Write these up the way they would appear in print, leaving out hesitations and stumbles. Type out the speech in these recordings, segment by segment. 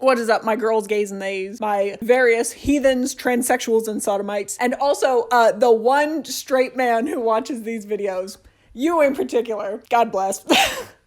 What is up, my girls, gays, and theys, my various heathens, transsexuals, and sodomites, and also the one straight man who watches these videos. You in particular. God bless.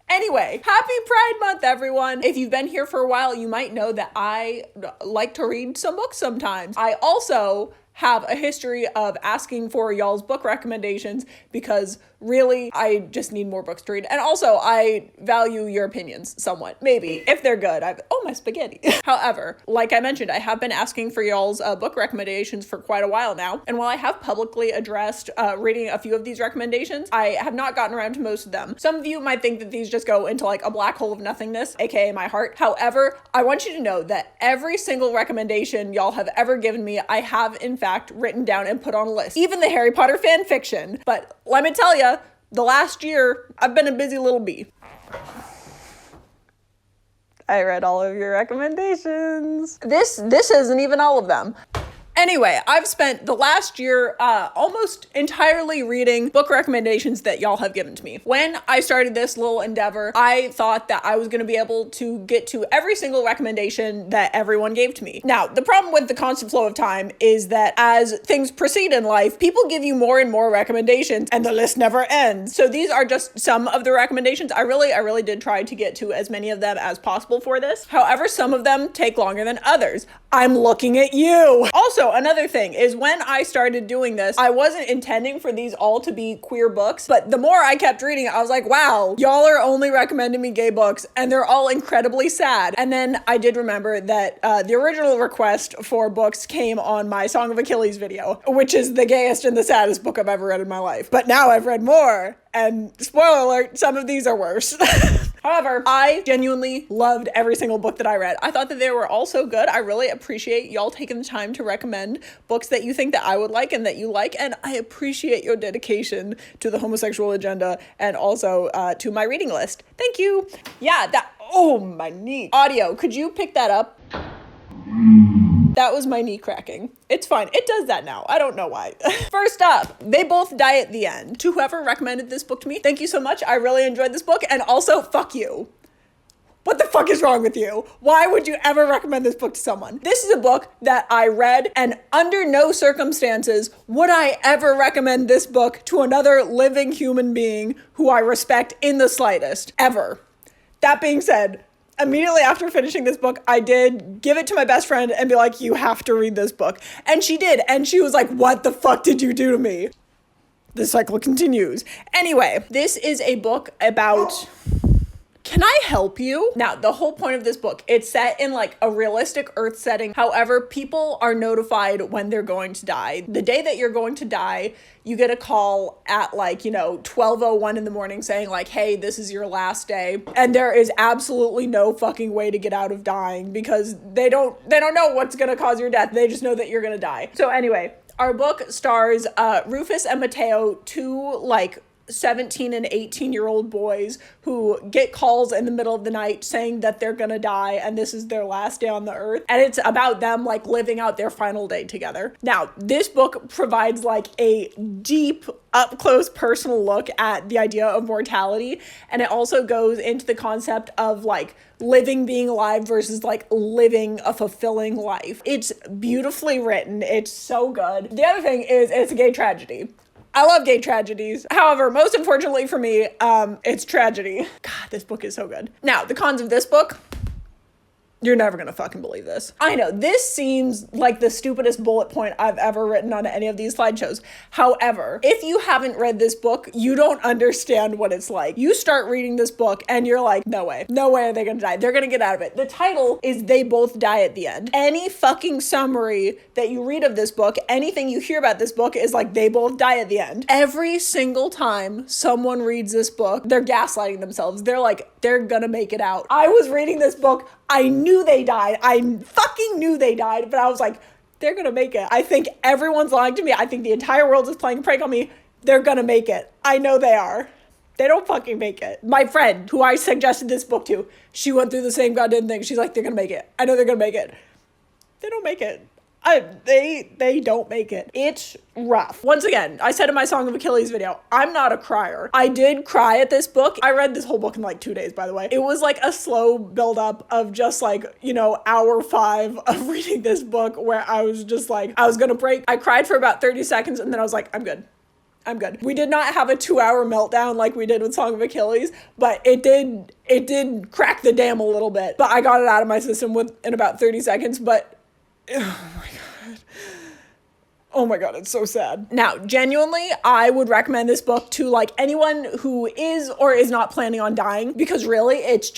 Anyway, happy Pride Month, everyone. If you've been here for a while, you might know that I like to read some books sometimes. I also have a history of asking for y'all's book recommendations because really, I just need more books to read. And also, I value your opinions somewhat. Maybe, if they're good. Oh, my spaghetti. However, like I mentioned, I have been asking for y'all's book recommendations for quite a while now. And while I have publicly addressed reading a few of these recommendations, I have not gotten around to most of them. Some of you might think that these just go into like a black hole of nothingness, aka my heart. However, I want you to know that every single recommendation y'all have ever given me, I have in fact written down and put on a list. Even the Harry Potter fan fiction. But let me tell you, the last year, I've been a busy little bee. I read all of your recommendations. This isn't even all of them. Anyway, I've spent the last year almost entirely reading book recommendations that y'all have given to me. When I started this little endeavor, I thought that I was going to be able to get to every single recommendation that everyone gave to me. Now, the problem with the constant flow of time is that as things proceed in life, people give you more and more recommendations and the list never ends. So these are just some of the recommendations. I really did try to get to as many of them as possible for this. However, some of them take longer than others. I'm looking at you. Also, another thing is when I started doing this, I wasn't intending for these all to be queer books, but the more I kept reading it, I was like, wow, y'all are only recommending me gay books and they're all incredibly sad. And then I did remember that the original request for books came on my Song of Achilles video, which is the gayest and the saddest book I've ever read in my life. But now I've read more, and spoiler alert, some of these are worse. However, I genuinely loved every single book that I read. I thought that they were all so good. I really appreciate y'all taking the time to recommend books that you think that I would like and that you like, and I appreciate your dedication to the homosexual agenda and also to my reading list. Thank you. Yeah, oh, my knee. Audio, could you pick that up? That was my knee cracking. It's fine. It does that now. I don't know why. First up, They Both Die at the End. To whoever recommended this book to me, thank you so much. I really enjoyed this book, and also, fuck you. What the fuck is wrong with you? Why would you ever recommend this book to someone? This is a book that I read, and under no circumstances would I ever recommend this book to another living human being who I respect in the slightest, ever. That being said, immediately after finishing this book, I did give it to my best friend and be like, you have to read this book. And she did. And she was like, what the fuck did you do to me? The cycle continues. Anyway, this is a book about... Can I help you? Now, the whole point of this book, it's set in like a realistic Earth setting. However, people are notified when they're going to die. The day that you're going to die, you get a call at like, 12:01 in the morning saying like, hey, this is your last day. And there is absolutely no fucking way to get out of dying because they don't know what's gonna cause your death. They just know that you're gonna die. So anyway, our book stars Rufus and Mateo, two like 17 and 18-year-old boys who get calls in the middle of the night saying that they're gonna die and this is their last day on the earth, and it's about them like living out their final day together. Now, this book provides like a deep up-close personal look at the idea of mortality, and it also goes into the concept of like living being alive versus like living a fulfilling life. It's beautifully written. It's so good. The other thing is it's a gay tragedy. I love gay tragedies. However, most unfortunately for me, it's tragedy. God, this book is so good. Now, the cons of this book, you're never gonna fucking believe this. I know, this seems like the stupidest bullet point I've ever written on any of these slideshows. However, if you haven't read this book, you don't understand what it's like. You start reading this book and you're like, no way are they gonna die. They're gonna get out of it. The title is They Both Die at the End. Any fucking summary that you read of this book, anything you hear about this book is like, they both die at the end. Every single time someone reads this book, they're gaslighting themselves. They're like, they're gonna make it out. I was reading this book, I knew they died. I fucking knew they died, but I was like, they're gonna make it. I think everyone's lying to me. I think the entire world is playing a prank on me. They're gonna make it. I know they are. They don't fucking make it. My friend, who I suggested this book to, she went through the same goddamn thing. She's like, they're gonna make it. I know they're gonna make it. They don't make it. They don't make it. It's rough. Once again, I said in my Song of Achilles video, I'm not a crier. I did cry at this book. I read this whole book in like 2 days, by the way. It was like a slow buildup of just like, you know, hour 5 of reading this book where I was just like, I was gonna break. I cried for about 30 seconds and then I was like, I'm good. We did not have a 2-hour meltdown like we did with Song of Achilles, but it did crack the dam a little bit. But I got it out of my system in about 30 seconds, but oh my god, it's so sad. Now, genuinely, I would recommend this book to like anyone who is or is not planning on dying, because really, it's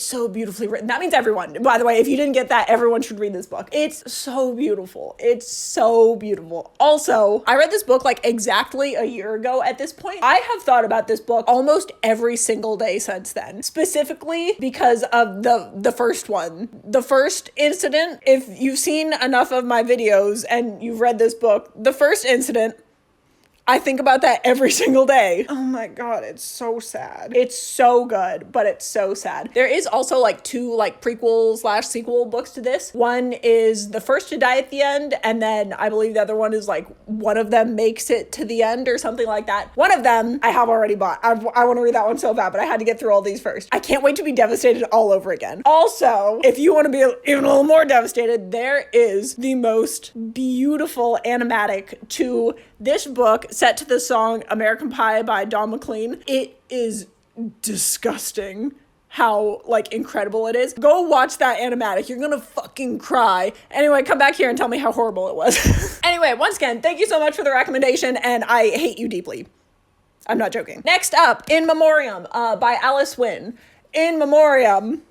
so beautifully written. That means everyone. By the way, if you didn't get that, everyone should read this book. It's so beautiful. It's so beautiful. Also, I read this book like exactly a year ago at this point. I have thought about this book almost every single day since then, specifically because of the first one. The first incident, if you've seen enough of my videos and you've read this book, the first incident, I think about that every single day. Oh my god, it's so sad. It's so good, but it's so sad. There is also like 2 like prequel/sequel books to this. One is the first to die at the end, and then I believe the other one is like one of them makes it to the end or something like that. One of them I have already bought. I want to read that one so bad, but I had to get through all these first. I can't wait to be devastated all over again. Also, if you want to be even a little more devastated, there is the most beautiful animatic to this book set to the song American Pie by Don McLean. It is disgusting how like incredible it is. Go watch that animatic. You're gonna fucking cry. Anyway, come back here and tell me how horrible it was. Anyway, once again, thank you so much for the recommendation, and I hate you deeply. I'm not joking. Next up, In Memoriam by Alice Wynne. In Memoriam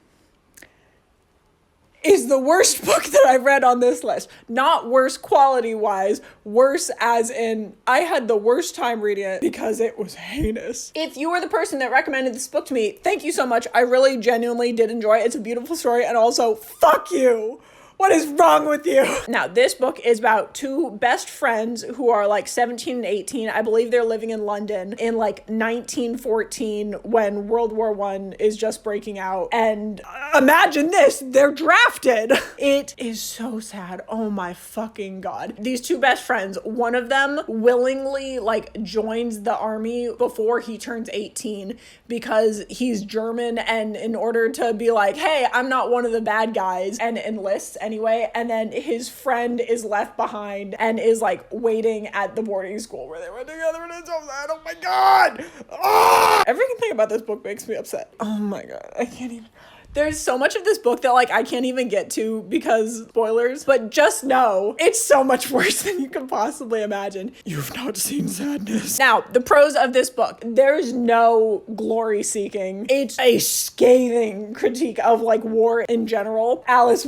is the worst book that I've read on this list. Not worse quality-wise, worse as in I had the worst time reading it because it was heinous. If you were the person that recommended this book to me, thank you so much. I really genuinely did enjoy it. It's a beautiful story, and also, fuck you! What is wrong with you? Now, this book is about 2 best friends who are like 17 and 18. I believe they're living in London in like 1914 when World War I is just breaking out. And imagine this, they're drafted. It is so sad. Oh my fucking god. These 2 best friends, one of them willingly like joins the army before he turns 18 because he's German, and in order to be like, hey, I'm not one of the bad guys, and enlists anyway. And then his friend is left behind and is like waiting at the boarding school where they went together, and it's so sad. Oh my god. Oh! Everything about this book makes me upset. Oh my god, I can't even. There's so much of this book that like I can't even get to because spoilers, but just know it's so much worse than you can possibly imagine. You've not seen sadness. Now, the pros of this book, there's no glory seeking. It's a scathing critique of like war in general. Alice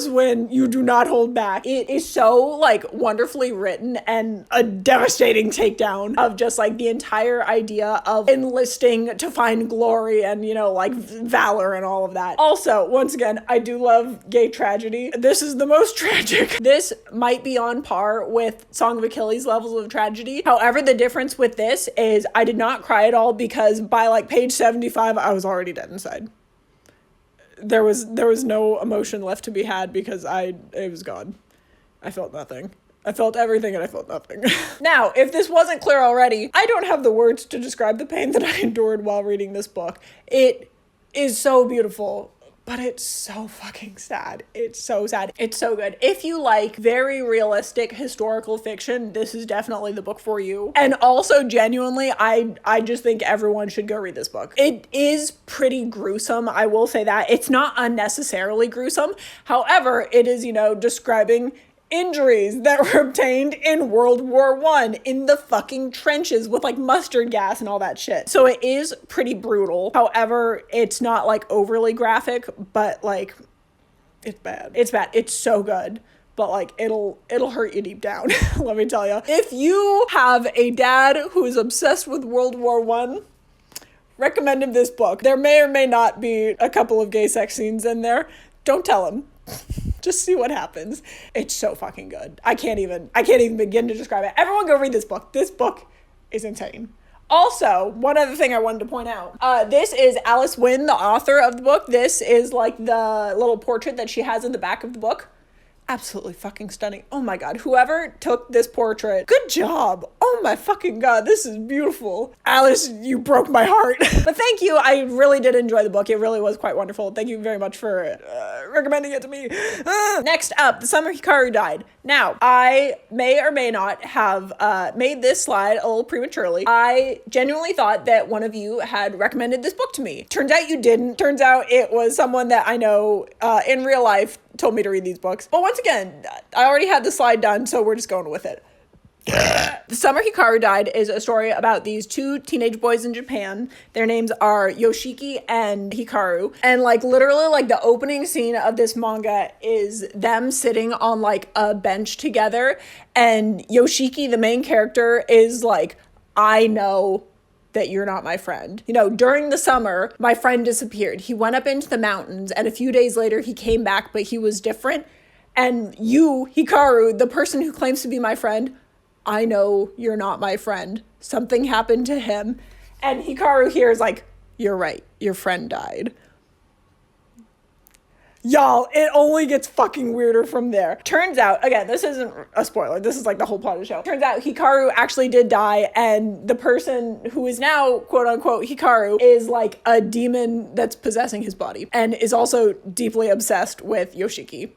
Wynne, you do not hold back. It is so like wonderfully written and a devastating takedown of just like the entire idea of enlisting to find glory and, you know, like valor and all of that. Also, once again, I do love gay tragedy. This is the most tragic. This might be on par with Song of Achilles levels of tragedy. However, the difference with this is I did not cry at all because by like page 75, I was already dead inside. There was no emotion left to be had because it was gone. I felt nothing. I felt everything and I felt nothing. Now, if this wasn't clear already, I don't have the words to describe the pain that I endured while reading this book. It is so beautiful, but it's so fucking sad. It's so sad. It's so good. If you like very realistic historical fiction, this is definitely the book for you. And also, genuinely, I just think everyone should go read this book. It is pretty gruesome, I will say that. It's not unnecessarily gruesome. However, it is, you know, describing injuries that were obtained in World War I in the fucking trenches with like mustard gas and all that shit. So it is pretty brutal. However, it's not like overly graphic, but like it's bad. It's bad. It's so good. But like it'll hurt you deep down. Let me tell you. If you have a dad who is obsessed with World War I, recommend him this book. There may or may not be a couple of gay sex scenes in there. Don't tell him. Just see what happens. It's so fucking good. I can't even begin to describe it. Everyone go read this book. This book is insane. Also, one other thing I wanted to point out. This is Alice Wynne, the author of the book. This is like the little portrait that she has in the back of the book. Absolutely fucking stunning. Oh my god, whoever took this portrait, good job. Oh my fucking god, this is beautiful. Alice, you broke my heart. But thank you, I really did enjoy the book. It really was quite wonderful. Thank you very much for recommending it to me. Next up, the summer Hikaru died. Now, I may or may not have made this slide a little prematurely. I genuinely thought that one of you had recommended this book to me. Turns out you didn't. Turns out it was someone that I know in real life told me to read these books. But once again, I already had the slide done, so we're just going with it. The Summer Hikaru Died is a story about these two teenage boys in Japan. Their names are Yoshiki and Hikaru. And like literally like the opening scene of this manga is them sitting on like a bench together. And Yoshiki, the main character, is like, I know that you're not my friend. You know, during the summer, my friend disappeared. He went up into the mountains and a few days later he came back, but he was different. And you, Hikaru, the person who claims to be my friend, I know you're not my friend. Something happened to him. And Hikaru here is like, you're right, your friend died. Y'all, it only gets fucking weirder from there. Turns out, again, this isn't a spoiler. This is like the whole plot of the show. Turns out Hikaru actually did die, and the person who is now, quote unquote, Hikaru is like a demon that's possessing his body and is also deeply obsessed with Yoshiki.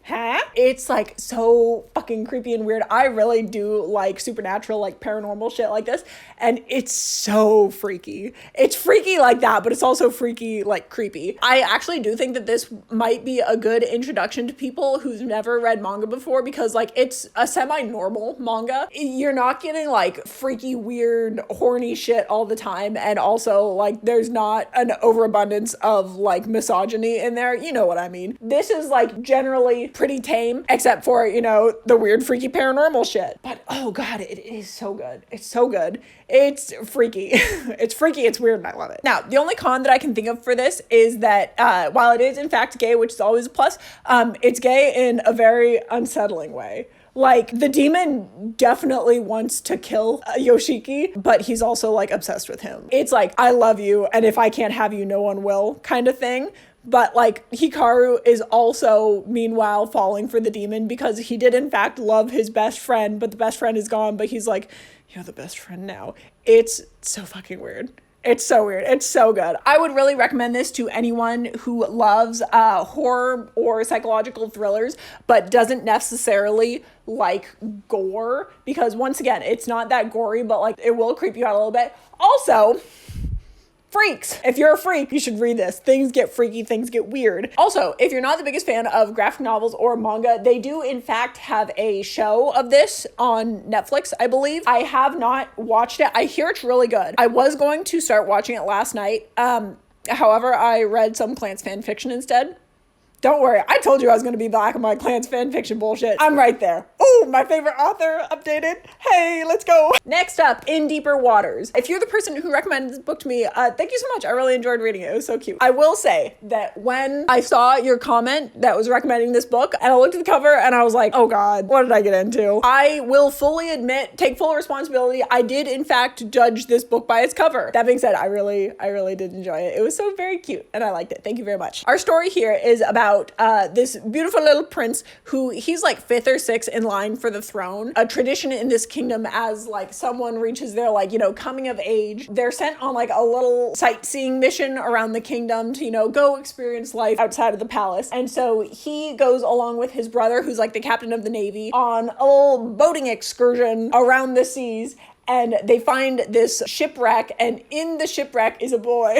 Huh? It's like so fucking creepy and weird. I really do like supernatural, like paranormal shit like this. And it's so freaky. It's freaky like that, but it's also freaky, like creepy. I actually do think that this might be a good introduction to people who've never read manga before because like it's a semi-normal manga. You're not getting like freaky, weird, horny shit all the time. And also like there's not an overabundance of like misogyny in there. You know what I mean? This is like generally pretty tame, except for, you know, the weird, freaky paranormal shit. But oh god, it is so good. It's so good. It's freaky. It's freaky, it's weird, and I love it. Now, the only con that I can think of for this is that while it is in fact gay, which is always a plus, it's gay in a very unsettling way. Like, the demon definitely wants to kill Yoshiki, but he's also, like, obsessed with him. It's like, I love you, and if I can't have you, no one will kind of thing. But, like, Hikaru is also, meanwhile, falling for the demon because he did, in fact, love his best friend, but the best friend is gone, but he's like, you're the best friend now. It's so fucking weird. It's so weird. It's so good. I would really recommend this to anyone who loves horror or psychological thrillers, but doesn't necessarily like gore, because once again, it's not that gory, but like it will creep you out a little bit. Also, freaks. If you're a freak, you should read this. Things get freaky, things get weird. Also, if you're not the biggest fan of graphic novels or manga, they do in fact have a show of this on Netflix, I believe. I have not watched it. I hear it's really good. I was going to start watching it last night. However, I read some Clance fan fiction instead. Don't worry, I told you I was going to be back on my Clance fan fiction bullshit. I'm right there. Ooh, my favorite author updated. Hey, let's go. Next up, In Deeper Waters. If you're the person who recommended this book to me, thank you so much. I really enjoyed reading it. It was so cute. I will say that when I saw your comment that was recommending this book, and I looked at the cover and I was like, oh God, what did I get into? I will fully admit, take full responsibility. I did in fact judge this book by its cover. That being said, I really did enjoy it. It was so very cute and I liked it. Thank you very much. Our story here is about this beautiful little prince who he's like 5th or 6th in line for the throne. A tradition in this kingdom, as like someone reaches their like, you know, coming of age, they're sent on like a little sightseeing mission around the kingdom to, you know, go experience life outside of the palace. And so he goes along with his brother, who's like the captain of the navy, on a little boating excursion around the seas. And they find this shipwreck, and in the shipwreck is a boy.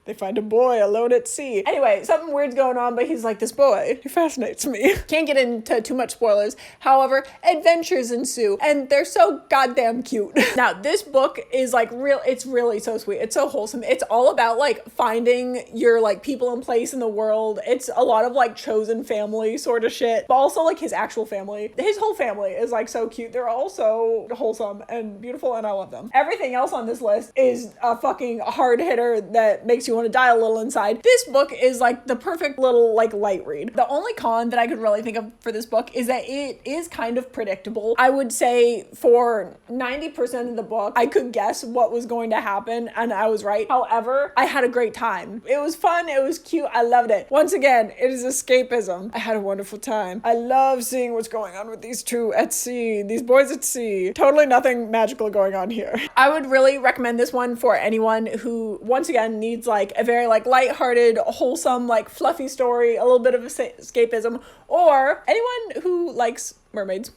They find a boy alone at sea. Anyway, something weird's going on, but he's like, this boy, he fascinates me. Can't get into too much spoilers. However, adventures ensue, and they're so goddamn cute. Now, this book is like it's really so sweet. It's so wholesome. It's all about like finding your like people and place in the world. It's a lot of like chosen family sort of shit, but also like his actual family. His whole family is like so cute. They're all so wholesome and beautiful, and I love them. Everything else on this list is a fucking hard hitter that makes you you want to die a little inside, this book is like the perfect little like light read. The only con that I could really think of for this book is that it is kind of predictable. I would say for 90% of the book, I could guess what was going to happen and I was right. However, I had a great time. It was fun. It was cute. I loved it. Once again, it is escapism. I had a wonderful time. I love seeing what's going on with these two at sea, these boys at sea. Totally nothing magical going on here. I would really recommend this one for anyone who, once again, needs like a very like lighthearted, wholesome, like fluffy story, a little bit of escapism, or anyone who likes mermaids.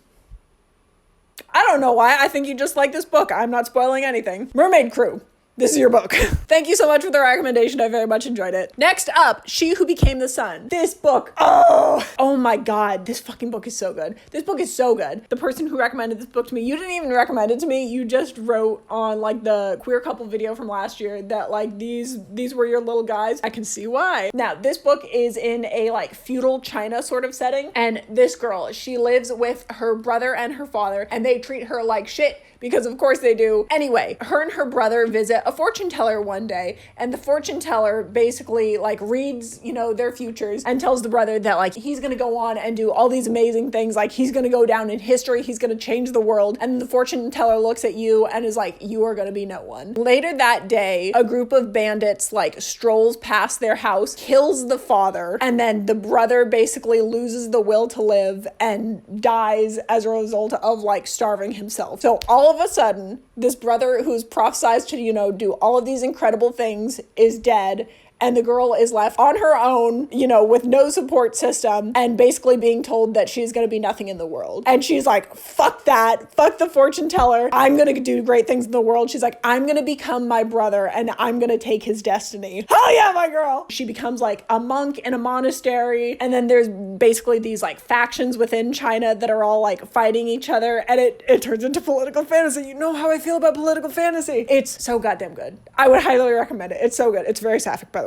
I don't know why. I think you just like this book. I'm not spoiling anything. Mermaid Crew. This is your book. Thank you so much for the recommendation. I very much enjoyed it. Next up, She Who Became the Sun. This book, oh my God, this fucking book is so good. This book is so good. The person who recommended this book to me, you didn't even recommend it to me. You just wrote on like the queer couple video from last year that like these were your little guys. I can see why. Now, this book is in a like feudal China sort of setting. And this girl, she lives with her brother and her father, and they treat her like shit because of course they do. Anyway, her and her brother visit a fortune teller one day, and the fortune teller basically like reads, you know, their futures and tells the brother that like he's gonna go on and do all these amazing things, like he's gonna go down in history, he's gonna change the world. And the fortune teller looks at you and is like, you are gonna be no one. Later that day, a group of bandits like strolls past their house, kills the father, and then the brother basically loses the will to live and dies as a result of like starving himself. So all of a sudden, this brother who's prophesized to, you know, do all of these incredible things is dead. And the girl is left on her own, you know, with no support system and basically being told that she's going to be nothing in the world. And she's like, fuck that. Fuck the fortune teller. I'm going to do great things in the world. She's like, I'm going to become my brother and I'm going to take his destiny. Hell yeah, my girl. She becomes like a monk in a monastery. And then there's basically these like factions within China that are all like fighting each other. And it turns into political fantasy. You know how I feel about political fantasy. It's so goddamn good. I would highly recommend it. It's so good. It's very sapphic, by the way.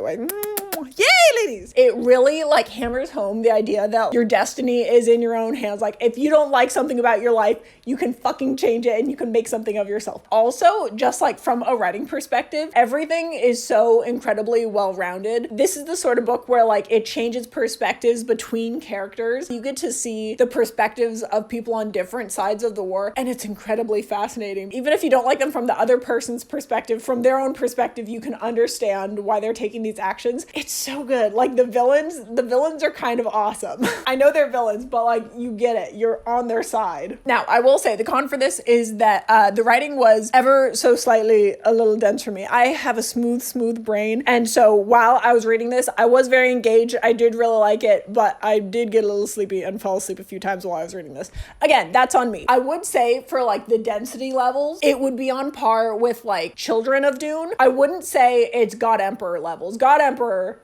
Yay, ladies! It really like hammers home the idea that your destiny is in your own hands. Like if you don't like something about your life, you can fucking change it and you can make something of yourself. Also, just like from a writing perspective, everything is so incredibly well-rounded. This is the sort of book where like it changes perspectives between characters. You get to see the perspectives of people on different sides of the war, and it's incredibly fascinating. Even if you don't like them from the other person's perspective, from their own perspective, you can understand why they're taking these actions. It's so good. Like the villains are kind of awesome. I know they're villains, but like you get it. You're on their side. Now, I will say the con for this is that the writing was ever so slightly a little dense for me. I have a smooth brain. And so while I was reading this, I was very engaged. I did really like it, but I did get a little sleepy and fall asleep a few times while I was reading this. Again, that's on me. I would say for like the density levels, it would be on par with like Children of Dune. I wouldn't say it's God Emperor levels. God Emperor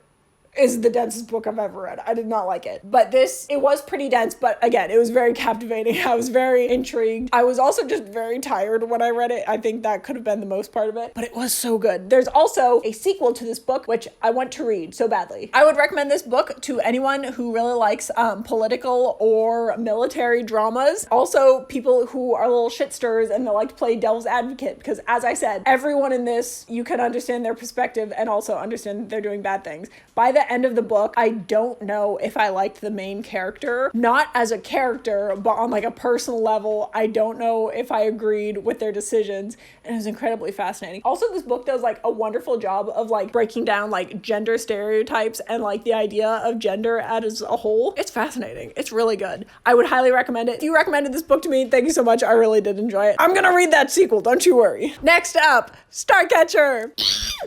is the densest book I've ever read. I did not like it. But this, it was pretty dense, but again, it was very captivating. I was very intrigued. I was also just very tired when I read it. I think that could have been the most part of it, but it was so good. There's also a sequel to this book, which I want to read so badly. I would recommend this book to anyone who really likes political or military dramas. Also, people who are little shit stirrers and they like to play devil's advocate, because as I said, everyone in this, you can understand their perspective and also understand that they're doing bad things. By the end of the book, I don't know if I liked the main character, not as a character, but on like a personal level. I don't know if I agreed with their decisions, and it was incredibly fascinating. Also, this book does like a wonderful job of like breaking down like gender stereotypes and like the idea of gender as a whole. It's fascinating. It's really good. I would highly recommend it. If you recommended this book to me, thank you so much. I really did enjoy it. I'm gonna read that sequel, don't you worry. Next up, Starcatcher.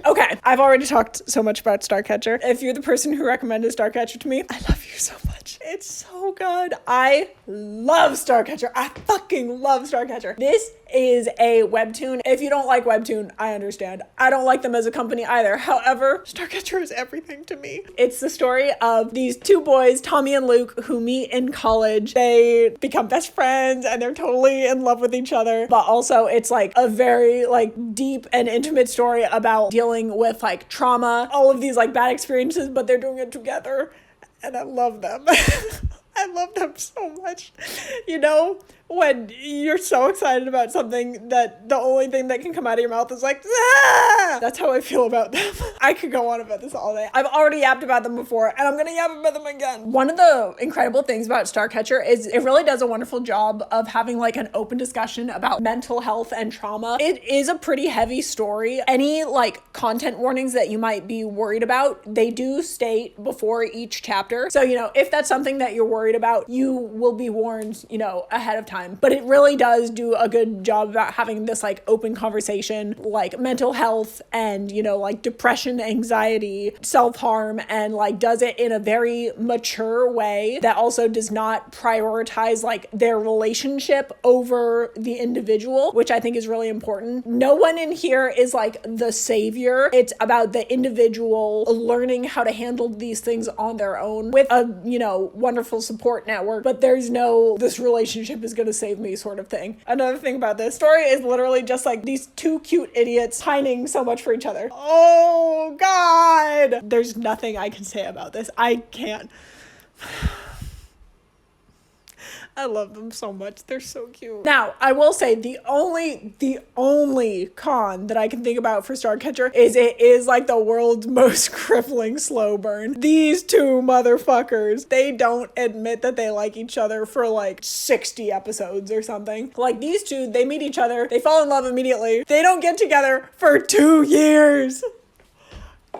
Okay, I've already talked so much about Starcatcher. If you're the person who recommended Starcatcher to me, I love you so much. It's so good. I love Starcatcher. I fucking love Starcatcher. This is a webtoon. If you don't like webtoon, I understand. I don't like them as a company either. However, Starcatcher is everything to me. It's the story of these two boys, Tommy and Luke, who meet in college. They become best friends and they're totally in love with each other. But also it's like a very like deep and intimate story about dealing with like trauma, all of these like bad experiences, but they're doing it together. And I love them. I love them so much. You know, when you're so excited about something that the only thing that can come out of your mouth is like, ah! That's how I feel about them. I could go on about this all day. I've already yapped about them before, and I'm gonna yap about them again. One of the incredible things about Starcatcher is it really does a wonderful job of having like an open discussion about mental health and trauma. It is a pretty heavy story. Any like content warnings that you might be worried about, they do state before each chapter. So, you know, if that's something that you're worried about, you will be warned, you know, ahead of time. But it really does do a good job about having this like open conversation, like mental health and, you know, like depression, anxiety, self-harm, and like does it in a very mature way that also does not prioritize like their relationship over the individual, which I think is really important. No one in here is like the savior. It's about the individual learning how to handle these things on their own with a, you know, wonderful support network, but there's no, this relationship is gonna save me sort of thing. Another thing about this story is literally just like these two cute idiots pining so much for each other. Oh God! There's nothing I can say about this. I can't. I love them so much. They're so cute. Now, I will say the only con that I can think about for Starcatcher is it is like the world's most crippling slow burn. These two motherfuckers, they don't admit that they like each other for like 60 episodes or something. Like these two, they meet each other, they fall in love immediately. They don't get together for 2 years.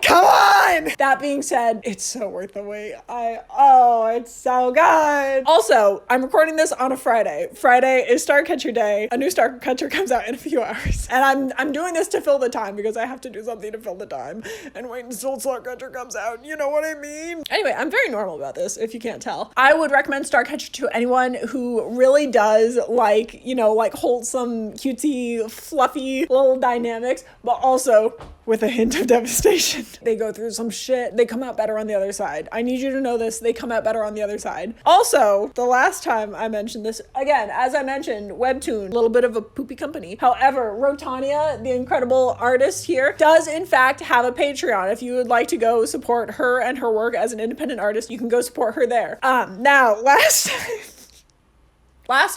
Come on! That being said, it's so worth the wait. It's so good. Also, I'm recording this on a Friday. Friday is Starcatcher Day. A new Starcatcher comes out in a few hours. And I'm doing this to fill the time because I have to do something to fill the time and wait until Starcatcher comes out. You know what I mean? Anyway, I'm very normal about this, if you can't tell. I would recommend Starcatcher to anyone who really does like, you know, like wholesome, cutesy, fluffy little dynamics, but also with a hint of devastation. They go through some shit. They come out better on the other side. I need you to know this. They come out better on the other side. Also, the last time I mentioned this, again, as I mentioned, Webtoon, a little bit of a poopy company. However, Rotania, the incredible artist here, does in fact have a Patreon. If you would like to go support her and her work as an independent artist, you can go support her there. Now, last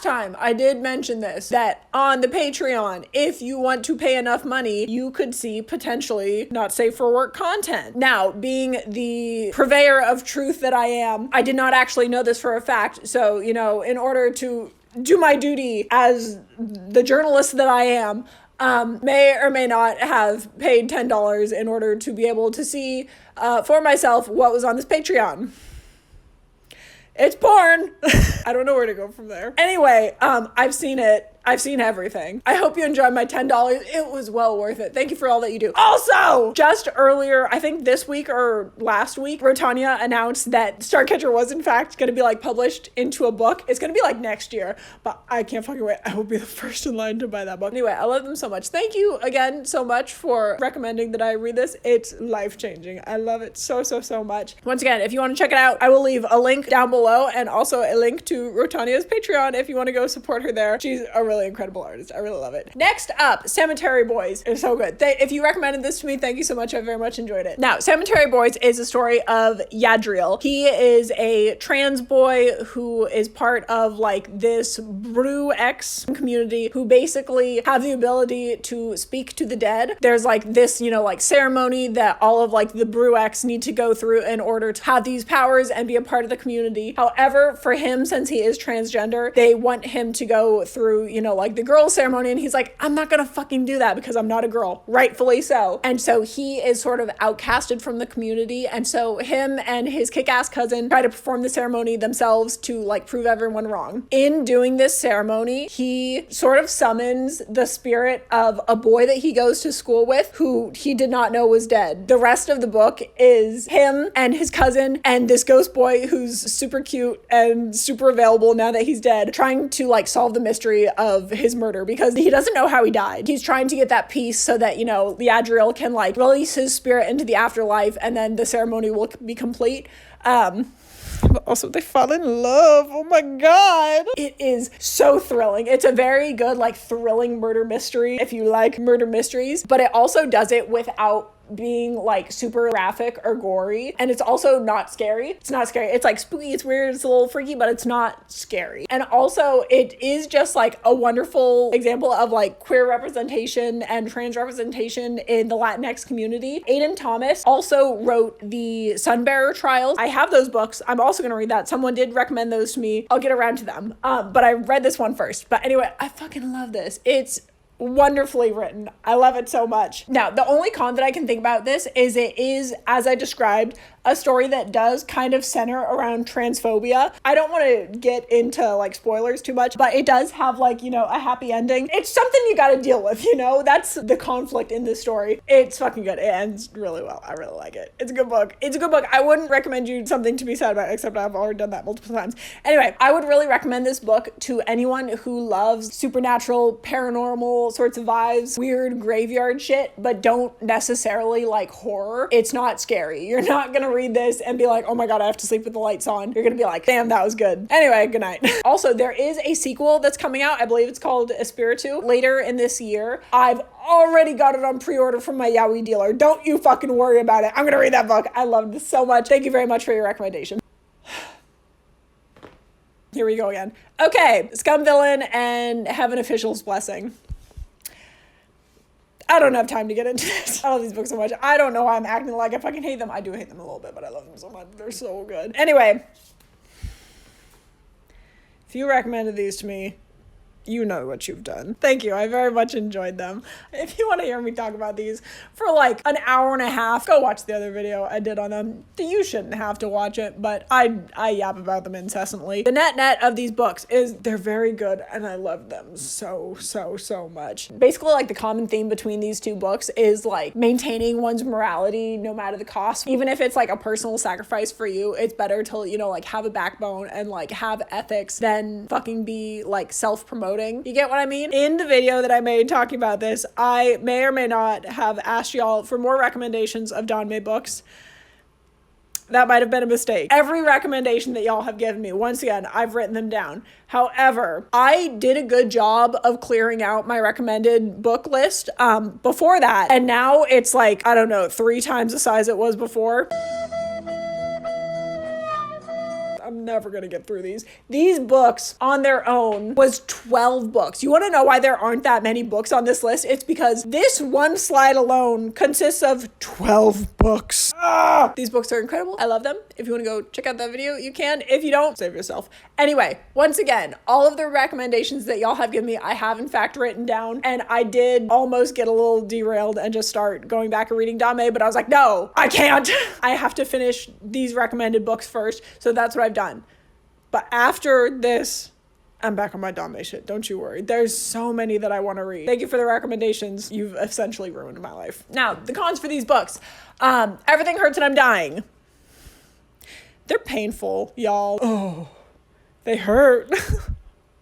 time I did mention this, that on the Patreon, if you want to pay enough money, you could see potentially not safe for work content. Now, being the purveyor of truth that I am, I did not actually know this for a fact. So, you know, in order to do my duty as the journalist that I am, may or may not have paid $10 in order to be able to see for myself what was on this Patreon. It's porn. I don't know where to go from there. Anyway, I've seen it. I've seen everything. I hope you enjoyed my $10. It was well worth it. Thank you for all that you do. Also, just earlier, I think this week or last week, Rotania announced that Starcatcher was in fact going to be like published into a book. It's going to be like next year, but I can't fucking wait. I will be the first in line to buy that book. Anyway, I love them so much. Thank you again so much for recommending that I read this. It's life-changing. I love it so, so, so much. Once again, if you want to check it out, I will leave a link down below and also a link to Rotania's Patreon if you want to go support her there. She's a really incredible artist. I really love it. Next up, Cemetery Boys. It's so good. If you recommended this to me, thank you so much. I very much enjoyed it. Now, Cemetery Boys is a story of Yadriel. He is a trans boy who is part of like this Brew X community who basically have the ability to speak to the dead. There's like this, you know, like ceremony that all of like the Brew X need to go through in order to have these powers and be a part of the community. However, for him, since he is transgender, they want him to go through, you know, like the girl ceremony, and he's like, I'm not gonna fucking do that because I'm not a girl. Rightfully so. And so he is sort of outcasted from the community, and so him and his kick-ass cousin try to perform the ceremony themselves to like prove everyone wrong. In doing this ceremony, he sort of summons the spirit of a boy that he goes to school with who he did not know was dead. The rest of the book is him and his cousin and this ghost boy who's super cute and super available now that he's dead, trying to like solve the mystery of his murder because he doesn't know how he died. He's trying to get that peace so that, you know, Yadriel can like release his spirit into the afterlife and then the ceremony will be complete. But also they fall in love. Oh my God. It is so thrilling. It's a very good, like, thrilling murder mystery if you like murder mysteries, but it also does it without being like super graphic or gory, and it's also not scary. It's not scary. It's like spooky, it's weird, it's a little freaky, but it's not scary. And also it is just like a wonderful example of like queer representation and trans representation in the Latinx community. Aiden Thomas also wrote the Sunbearer Trials. I have those books. I'm also gonna read that. Someone did recommend those to me. I'll get around to them. But I read this one first. But anyway, I fucking love this. It's wonderfully written. I love it so much. Now, the only con that I can think about this is it is, as I described, a story that does kind of center around transphobia. I don't want to get into like spoilers too much, but it does have like, you know, a happy ending. It's something you got to deal with, you know? That's the conflict in this story. It's fucking good. It ends really well. I really like it. It's a good book. It's a good book. I wouldn't recommend you something to be sad about, except I've already done that multiple times. Anyway, I would really recommend this book to anyone who loves supernatural, paranormal sorts of vibes, weird graveyard shit, but don't necessarily like horror. It's not scary. You're not gonna read this and be like, oh my god, I have to sleep with the lights on. You're gonna be like, damn, that was good. Anyway, good night. Also, there is a sequel that's coming out. I believe it's called Espiritu later in this year. I've already got it on pre-order from my Yaoi dealer. Don't you fucking worry about it. I'm gonna read that book. I loved this so much. Thank you very much for your recommendation. Here we go again. Okay, Scum Villain and Heaven Official's Blessing. I don't have time to get into this. I love these books so much. I don't know why I'm acting like I fucking hate them. I do hate them a little bit, but I love them so much. They're so good. Anyway, if you recommended these to me, you know what you've done. Thank you. I very much enjoyed them. If you want to hear me talk about these for like an hour and a half, go watch the other video I did on them. You shouldn't have to watch it, but I yap about them incessantly. The net of these books is they're very good and I love them so much. Basically, like the common theme between these two books is like maintaining one's morality no matter the cost. Even if it's like a personal sacrifice for you, it's better to, you know, like have a backbone and like have ethics than fucking be like self-promoting. You get what I mean? In the video that I made talking about this, I may or may not have asked y'all for more recommendations of Danmei books. That might have been a mistake. Every recommendation that y'all have given me, once again, I've written them down. However, I did a good job of clearing out my recommended book list before that. And now it's like, I don't know, 3 times the size it was before. I'm never gonna get through these. These books on their own was 12 books. You wanna know why there aren't that many books on this list? It's because this one slide alone consists of 12 books. These books are incredible. I love them. If you wanna go check out that video, you can. If you don't, save yourself. Anyway, once again, all of the recommendations that y'all have given me, I have in fact written down, and I did almost get a little derailed and just start going back and reading Danmei, but I was like, no, I can't. I have to finish these recommended books first, so that's what I've done. But after this, I'm back on my Danmei shit. Don't you worry. There's so many that I want to read. Thank you for the recommendations. You've essentially ruined my life. Now, the cons for these books. Everything Hurts and I'm Dying. They're painful, y'all. Oh, they hurt.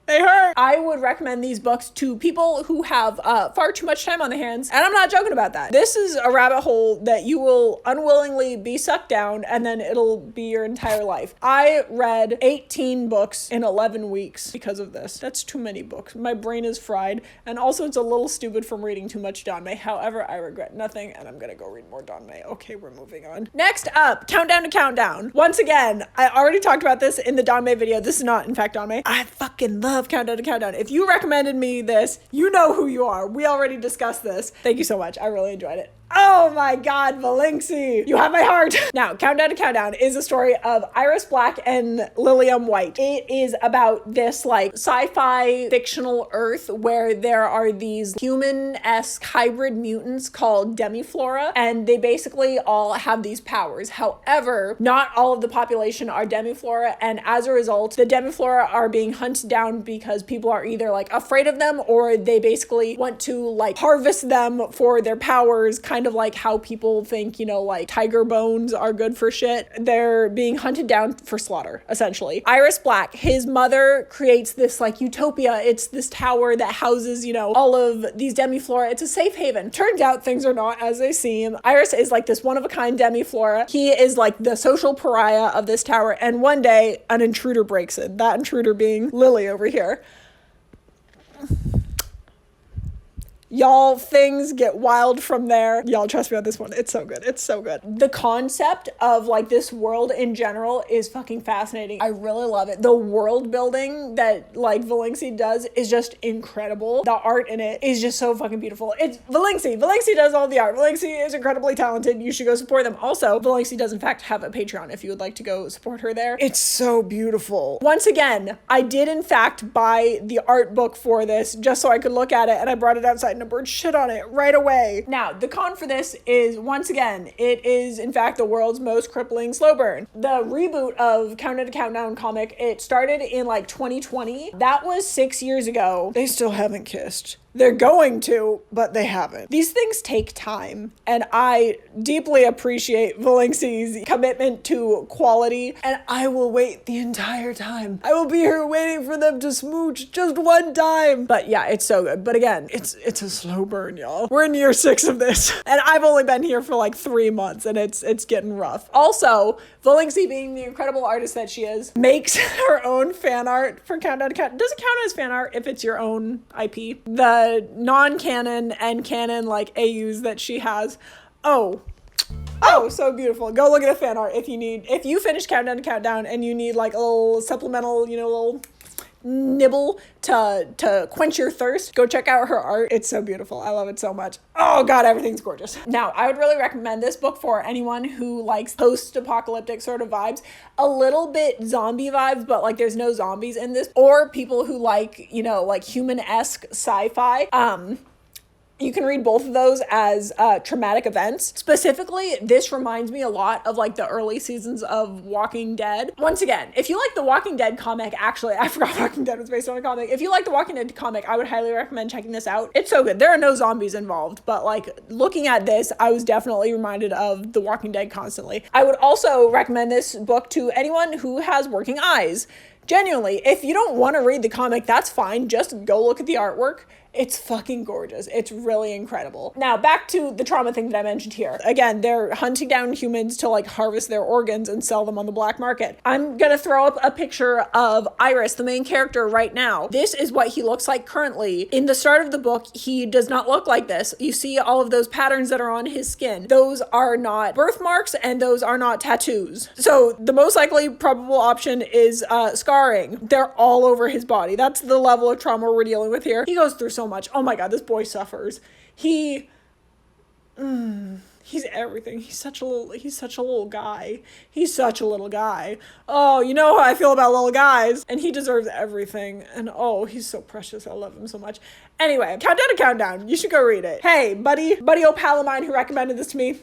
They hurt. I would recommend these books to people who have far too much time on their hands, and I'm not joking about that. This is a rabbit hole that you will unwillingly be sucked down, and then it'll be your entire life. I read 18 books in 11 weeks because of this. That's too many books. My brain is fried, and also it's a little stupid from reading too much Danmei. However, I regret nothing, and I'm gonna go read more Danmei. Okay, we're moving on. Next up, Countdown to Countdown. Once again, I already talked about this in the Danmei video. This is not, in fact, Danmei. I fucking love Countdown to Countdown. If you recommended me this, you know who you are. We already discussed this. Thank you so much. I really enjoyed it. Oh my god, Valinxi, you have my heart. Now, Countdown to Countdown is a story of Iris Black and Lilium White. It is about this like sci-fi fictional Earth where there are these human-esque hybrid mutants called Demiflora, and they basically all have these powers. However, not all of the population are Demiflora, and as a result, the Demiflora are being hunted down because people are either like afraid of them or they basically want to like harvest them for their powers, kind of like how people think, you know, like tiger bones are good for shit. They're being hunted down for slaughter, essentially. Iris Black, his mother creates this like utopia. It's this tower that houses, you know, all of these Demiflora. It's a safe haven. Turns out things are not as they seem. Iris is like this one-of-a-kind Demiflora. He is like the social pariah of this tower, and one day an intruder breaks in. That intruder being Lily over here. Y'all, things get wild from there. Y'all, trust me on this one. It's so good. It's so good. The concept of like this world in general is fucking fascinating. I really love it. The world building that like Valinxi does is just incredible. The art in it is just so fucking beautiful. It's Valinxi. Valinxi does all the art. Valinxi is incredibly talented. You should go support them. Also, Valinxi does in fact have a Patreon if you would like to go support her there. It's so beautiful. Once again, I did in fact buy the art book for this just so I could look at it, and I brought it outside and a bird shit on it right away. Now, the con for this is, once again, it is in fact the world's most crippling slow burn. The reboot of Countdown to Countdown comic, it started in like 2020. That was 6 years ago. They still haven't kissed. They're going to, but they haven't. These things take time, and I deeply appreciate Valinxi's commitment to quality, and I will wait the entire time. I will be here waiting for them to smooch just one time. But yeah, it's so good. But again, it's a slow burn, y'all. We're in year 6 of this, and I've only been here for like 3 months, and it's getting rough. Also, Valinxi, being the incredible artist that she is, makes her own fan art for Countdown to Countdown. Doesn't count as fan art if it's your own IP. The non-canon and canon like AUs that she has. Oh, so beautiful. Go look at the fan art if you finish Countdown to Countdown and you need like a little supplemental, little nibble to quench your thirst. Go check out her art. It's so beautiful. I love it so much. Oh god, everything's gorgeous. Now, I would really recommend this book for anyone who likes post-apocalyptic sort of vibes, a little bit zombie vibes, but like there's no zombies in this, or people who like, like human-esque sci-fi. You can read both of those as traumatic events. Specifically, this reminds me a lot of like the early seasons of Walking Dead. Once again, if you like the Walking Dead comic, actually, I forgot Walking Dead was based on a comic. If you like the Walking Dead comic, I would highly recommend checking this out. It's so good. There are no zombies involved, but like looking at this, I was definitely reminded of the Walking Dead constantly. I would also recommend this book to anyone who has working eyes. Genuinely, if you don't want to read the comic, that's fine. Just go look at the artwork. It's fucking gorgeous. It's really incredible. Now, back to the trauma thing that I mentioned here. Again, they're hunting down humans to like harvest their organs and sell them on the black market. I'm gonna throw up a picture of Iris, the main character, right now. This is what he looks like currently. In the start of the book, he does not look like this. You see all of those patterns that are on his skin. Those are not birthmarks and those are not tattoos. So the most likely probable option is scarring. They're all over his body. That's the level of trauma we're dealing with here. He goes through so much. Oh my god, this boy suffers. He's everything. He's such a little guy. He's such a little guy. Oh, you know how I feel about little guys. And he deserves everything. And oh, he's so precious. I love him so much. Anyway, Countdown to Countdown. You should go read it. Hey, buddy pal of mine who recommended this to me.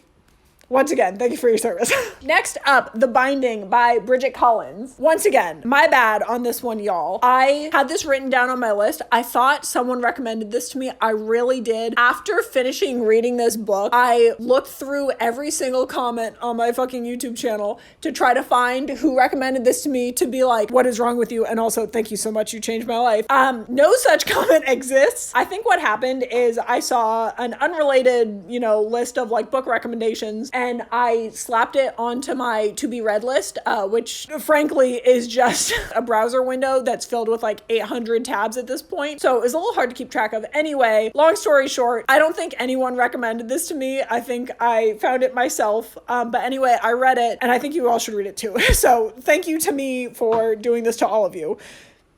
Once again, thank you for your service. Next up, The Binding by Bridget Collins. Once again, my bad on this one, y'all. I had this written down on my list. I thought someone recommended this to me. I really did. After finishing reading this book, I looked through every single comment on my fucking YouTube channel to try to find who recommended this to me, to be like, what is wrong with you? And also, thank you so much. You changed my life. No such comment exists. I think what happened is I saw an unrelated, list of like book recommendations, and I slapped it onto my to be read list, which frankly is just a browser window that's filled with like 800 tabs at this point. So it's a little hard to keep track of. Anyway, long story short, I don't think anyone recommended this to me. I think I found it myself. But anyway, I read it and I think you all should read it too. So thank you to me for doing this to all of you.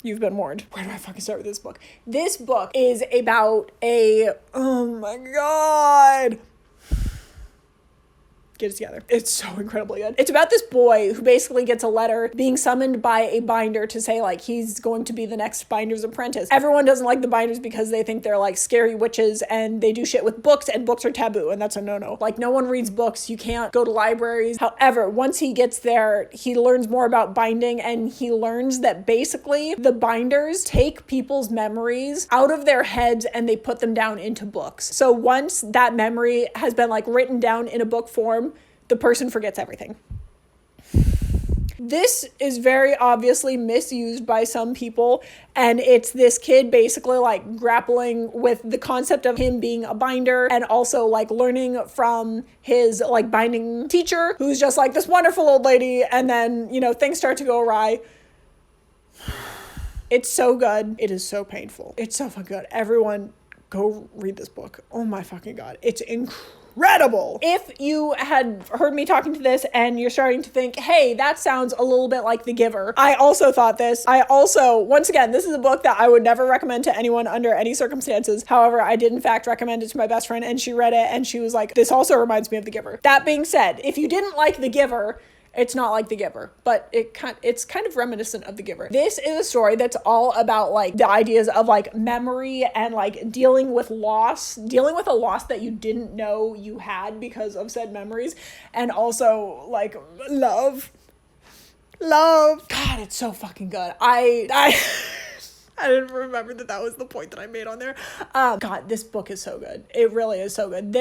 You've been warned. Where do I fucking start with this book? This book is about oh my god. Get it together. It's so incredibly good. It's about this boy who basically gets a letter being summoned by a binder to say like he's going to be the next binder's apprentice. Everyone doesn't like the binders because they think they're like scary witches and they do shit with books, and books are taboo, and that's a no-no. Like, no one reads books. You can't go to libraries. However, once he gets there, he learns more about binding, and he learns that basically the binders take people's memories out of their heads and they put them down into books. So once that memory has been like written down in a book form, the person forgets everything. This is very obviously misused by some people, and it's this kid basically like grappling with the concept of him being a binder, and also like learning from his like binding teacher, who's just like this wonderful old lady, and then, things start to go awry. It's so good. It is so painful. It's so fucking good. Everyone go read this book. Oh my fucking God. It's incredible. If you had heard me talking to this and you're starting to think, hey, that sounds a little bit like The Giver, I also thought this. Once again, this is a book that I would never recommend to anyone under any circumstances. However, I did in fact recommend it to my best friend, and she read it and she was like, this also reminds me of The Giver. That being said, if you didn't like The Giver, it's not like The Giver, but it's kind of reminiscent of The Giver. This is a story that's all about like the ideas of like memory and like dealing with a loss that you didn't know you had because of said memories, and also like love. God, it's so fucking good. I I didn't remember that was the point that I made on there. God, this book is so good. It really is so good.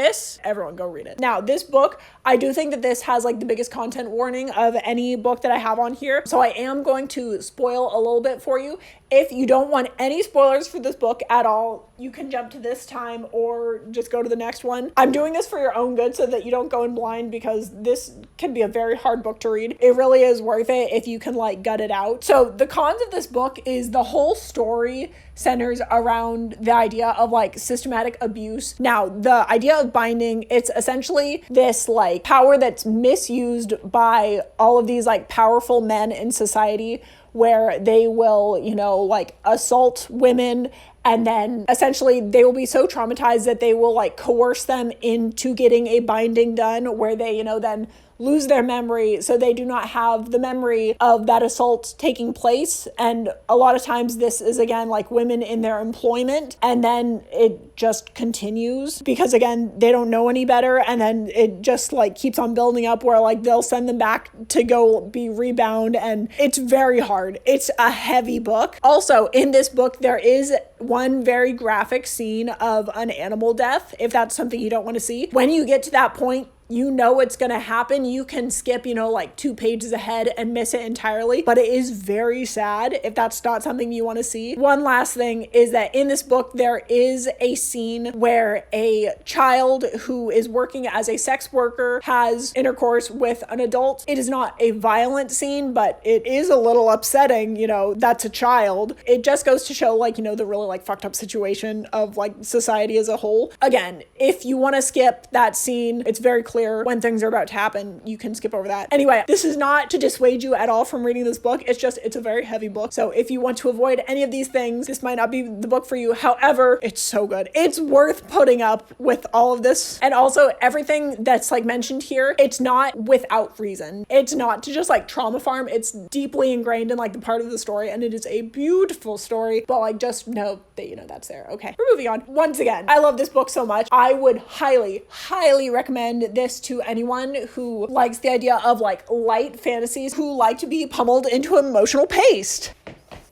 Everyone go read it. Now, this book, I do think that this has like the biggest content warning of any book that I have on here. So I am going to spoil a little bit for you. If you don't want any spoilers for this book at all, you can jump to this time or just go to the next one. I'm doing this for your own good so that you don't go in blind, because this can be a very hard book to read. It really is worth it if you can like gut it out. So the cons of this book is the whole story centers around the idea of like systematic abuse. Now, the idea of binding, it's essentially this like power that's misused by all of these like powerful men in society, where they will, like assault women, and then essentially they will be so traumatized that they will like coerce them into getting a binding done, where they, then lose their memory, so they do not have the memory of that assault taking place. And a lot of times this is, again, like women in their employment, and then it just continues because, again, they don't know any better, and then it just like keeps on building up where like they'll send them back to go be rebound, and it's very hard. It's a heavy book. Also, in this book, there is one very graphic scene of an animal death, if that's something you don't want to see. When you get to that point, you know it's going to happen. You can skip, like 2 pages ahead and miss it entirely, but it is very sad if that's not something you want to see. One last thing is that in this book, there is a scene where a child who is working as a sex worker has intercourse with an adult. It is not a violent scene, but it is a little upsetting, that's a child. It just goes to show like, the really like fucked up situation of like society as a whole. Again, if you want to skip that scene, it's very clear when things are about to happen. You can skip over that. Anyway, this is not to dissuade you at all from reading this book. It's a very heavy book. So if you want to avoid any of these things, this might not be the book for you. However, it's so good. It's worth putting up with all of this. And also everything that's like mentioned here, it's not without reason. It's not to just like trauma farm. It's deeply ingrained in like the part of the story, and it is a beautiful story, but like just know that, that's there. Okay, we're moving on. Once again, I love this book so much. I would highly, highly recommend this to anyone who likes the idea of like light fantasies, who like to be pummeled into emotional paste.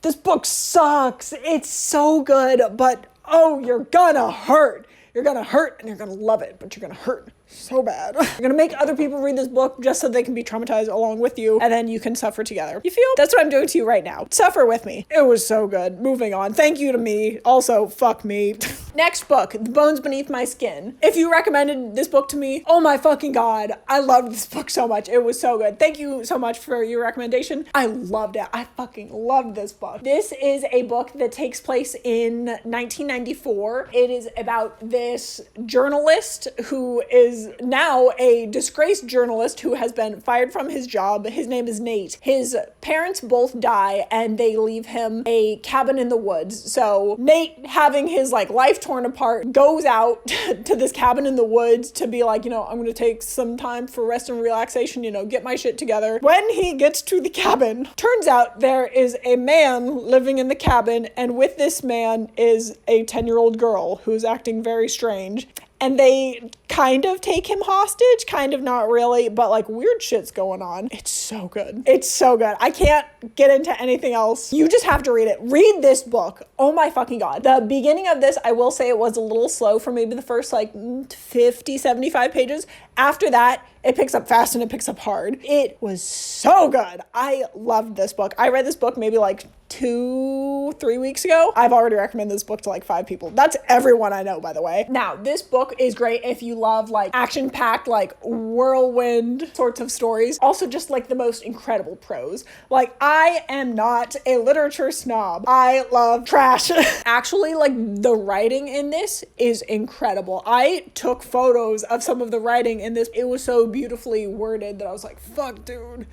This book sucks. It's so good, but you're gonna hurt. You're gonna hurt and you're gonna love it, but you're gonna hurt so bad. You're gonna make other people read this book just so they can be traumatized along with you, and then you can suffer together. You feel? That's what I'm doing to you right now. Suffer with me. It was so good. Moving on. Thank you to me. Also, fuck me. Next book, The Bones Beneath My Skin. If you recommended this book to me, oh my fucking God, I loved this book so much. It was so good. Thank you so much for your recommendation. I loved it. I fucking loved this book. This is a book that takes place in 1994. It is about this journalist who is now a disgraced journalist who has been fired from his job. His name is Nate. His parents both die, and they leave him a cabin in the woods. So Nate, having his like life torn apart, goes out to this cabin in the woods to be like, I'm going to take some time for rest and relaxation, get my shit together. When he gets to the cabin, turns out there is a man living in the cabin, and with this man is a 10-year-old girl who's acting very strange. And they kind of take him hostage, kind of not really, but like weird shit's going on. It's so good. It's so good. I can't get into anything else. You just have to read it. Read this book. Oh my fucking God. The beginning of this, I will say it was a little slow for maybe the first like 50, 75 pages. After that, It picks up fast and it picks up hard. It was so good. I loved this book. I read this book maybe like 2-3 weeks ago. I've already recommended this book to like 5 people. That's everyone I know, by the way. Now, this book is great if you love like action-packed, like whirlwind sorts of stories. Also just like the most incredible prose. Like, I am not a literature snob. I love trash. Actually, like the writing in this is incredible. I took photos of some of the writing in this. It was so beautifully worded that I was like, fuck, dude.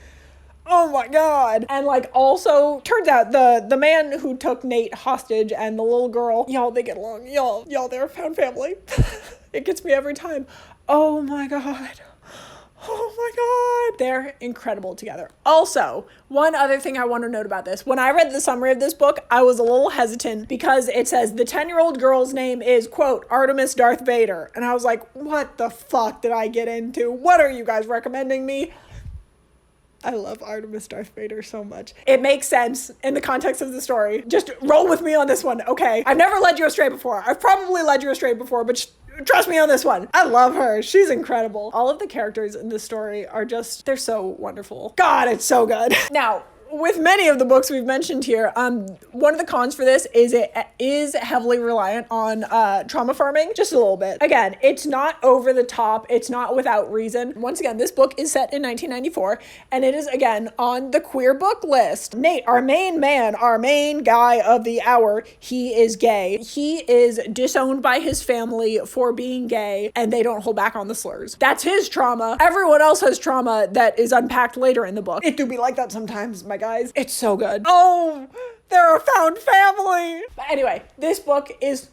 Oh my god. And like, also turns out the man who took Nate hostage and the little girl, y'all, they get along. Y'all, they're a found family. It gets me every time. Oh my god. Oh my god. They're incredible together. Also, one other thing I want to note about this. When I read the summary of this book, I was a little hesitant because it says the 10-year-old girl's name is, quote, Artemis Darth Vader. And I was like, what the fuck did I get into? What are you guys recommending me? I love Artemis Darth Vader so much. It makes sense in the context of the story. Just roll with me on this one, okay? I've never led you astray before. I've probably led you astray before, but trust me on this one. I love her. She's incredible. All of the characters in this story are just, they're so wonderful. God, it's so good. Now, with many of the books we've mentioned here, one of the cons for this is it is heavily reliant on trauma farming, just a little bit. Again, it's not over the top. It's not without reason. Once again, this book is set in 1994, and it is, again, on the queer book list. Nate, our main man, our main guy of the hour, he is gay. He is disowned by his family for being gay, and they don't hold back on the slurs. That's his trauma. Everyone else has trauma that is unpacked later in the book. It do be like that sometimes, my guys. It's so good. Oh, they're a found family. But anyway, this book is,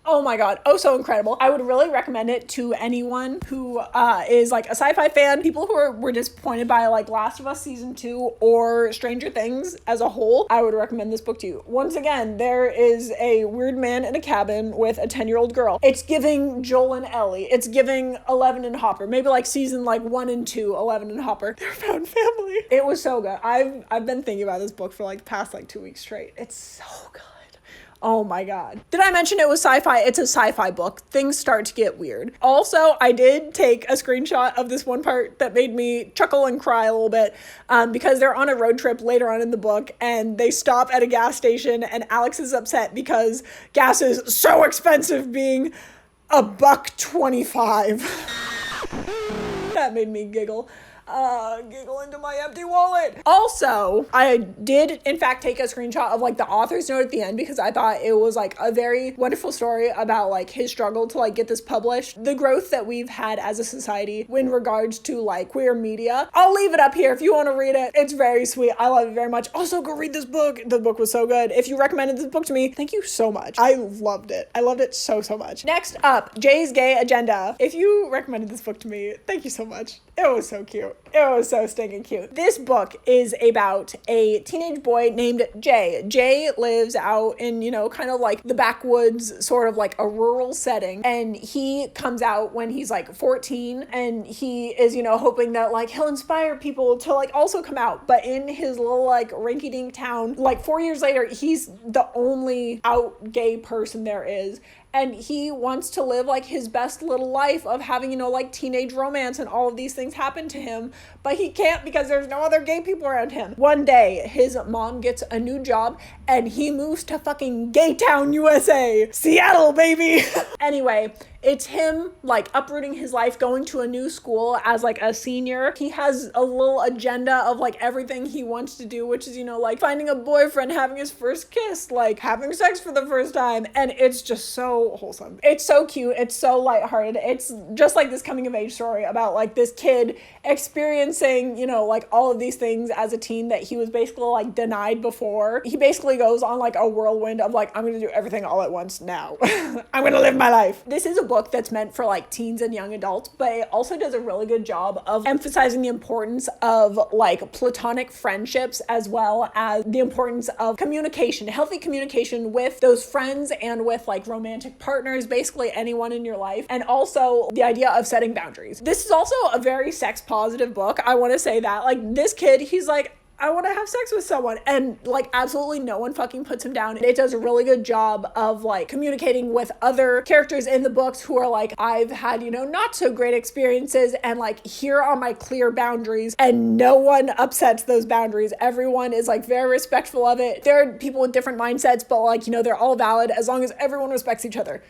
oh my god, oh so incredible. I would really recommend it to anyone who is like a sci-fi fan, people who were disappointed by like Last of Us Season 2 or Stranger Things as a whole. I would recommend this book to you. Once again, there is a weird man in a cabin with a 10-year-old girl. It's giving Joel and Ellie. It's giving Eleven and Hopper. Maybe like season like 1 and 2, Eleven and Hopper. They're found family. It was so good. I've been thinking about this book for like the past like 2 weeks straight. It's so good. Oh my god. Did I mention it was sci-fi? It's a sci-fi book. Things start to get weird. Also, I did take a screenshot of this one part that made me chuckle and cry a little bit because they're on a road trip later on in the book and they stop at a gas station and Alex is upset because gas is so expensive, being $1.25. That made me giggle. Giggle into my empty wallet. Also, I did in fact take a screenshot of like the author's note at the end because I thought it was like a very wonderful story about like his struggle to like get this published, the growth that we've had as a society in regards to like queer media. I'll leave it up here if you want to read it. It's very sweet. I love it very much. Also, go read this book. The book was so good. If you recommended this book to me, thank you so much. I loved it. I loved it so much. Next up, Jay's Gay Agenda. If you recommended this book to me, thank you so much. It was so cute. It was so stinking cute. This book is about a teenage boy named Jay. Jay lives out in, you know, kind of like the backwoods, sort of like a rural setting. And he comes out when he's like 14 and he is, you know, hoping that like he'll inspire people to like also come out. But in his little like rinky-dink town, like 4 years later, he's the only out gay person there is. And he wants to live like his best little life of having, you know, like teenage romance and all of these things happen to him. But he can't because there's no other gay people around him. One day, his mom gets a new job and he moves to fucking Gaytown, USA. Seattle, baby. Anyway, it's him like uprooting his life, going to a new school as like a senior. He has a little agenda of like everything he wants to do, which is, you know, like finding a boyfriend, having his first kiss, like having sex for the first time. And it's just so wholesome. It's so cute. It's so lighthearted. It's just like this coming of age story about like this kid experiencing, you know, like all of these things as a teen that he was basically like denied before. He basically goes on like a whirlwind of like, I'm going to do everything all at once now. I'm going to live my life. This is a book that's meant for like teens and young adults, but it also does a really good job of emphasizing the importance of like platonic friendships as well as the importance of communication, healthy communication with those friends and with like romantic partners, basically anyone in your life, and also the idea of setting boundaries. This is also a very sex positive book. I want to say that like this kid, he's like, I want to have sex with someone. And like absolutely no one fucking puts him down. It does a really good job of like communicating with other characters in the books who are like, I've had, you know, not so great experiences, and like here are my clear boundaries, and no one upsets those boundaries. Everyone is like very respectful of it. There are people with different mindsets, but like, you know, they're all valid as long as everyone respects each other.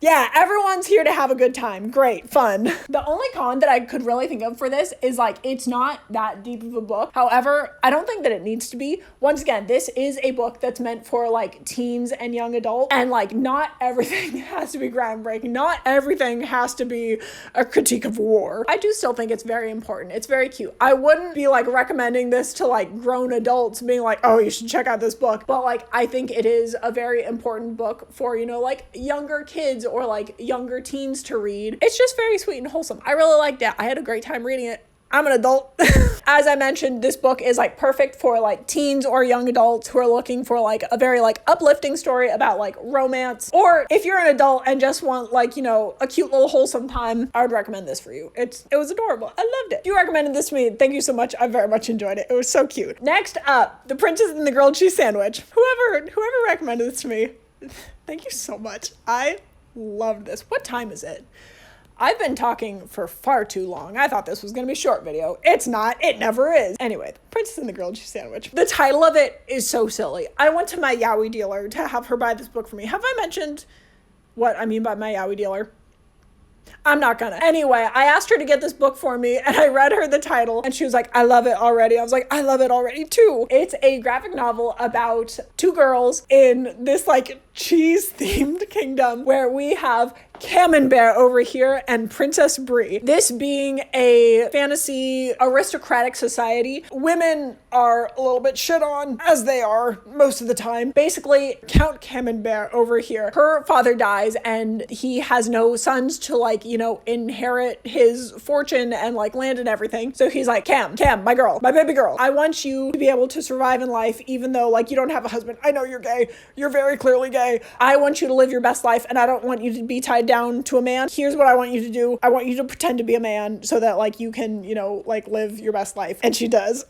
Yeah, everyone's here to have a good time. Great, fun. The only con that I could really think of for this is like, it's not that deep of a book. However, I don't think that it needs to be. Once again, this is a book that's meant for like teens and young adults, and like not everything has to be groundbreaking. Not everything has to be a critique of war. I do still think it's very important. It's very cute. I wouldn't be like recommending this to like grown adults being like, oh, you should check out this book. But like, I think it is a very important book for, you know, like younger kids or like younger teens to read. It's just very sweet and wholesome. I really liked it. I had a great time reading it. I'm an adult. As I mentioned, this book is like perfect for like teens or young adults who are looking for like a very like uplifting story about like romance. Or if you're an adult and just want like, you know, a cute little wholesome time, I would recommend this for you. It was adorable. I loved it. You recommended this to me. Thank you so much. I very much enjoyed it. It was so cute. Next up, The Princess and the Grilled Cheese Sandwich. Whoever recommended this to me, thank you so much. I loved this. What time is it? I've been talking for far too long. I thought this was going to be a short video. It's not. It never is. Anyway, The Princess and the Grilled Cheese Sandwich. The title of it is so silly. I went to my yaoi dealer to have her buy this book for me. Have I mentioned what I mean by my yaoi dealer? I'm not gonna. Anyway, I asked her to get this book for me, and I read her the title, and she was like, I love it already. I was like, I love it already too. It's a graphic novel about two girls in this like cheese-themed kingdom where we have Camembert over here and Princess Brie. This being a fantasy aristocratic society, women are a little bit shit on, as they are most of the time. Basically, Count Camembert over here, her father dies and he has no sons to like, you know, inherit his fortune and like land and everything. So he's like, Cam, my girl, my baby girl, I want you to be able to survive in life even though like you don't have a husband. I know you're gay. You're very clearly gay. I want you to live your best life and I don't want you to be tied down to a man. Here's what I want you to do. I want you to pretend to be a man so that like you can, you know, like live your best life. And she does.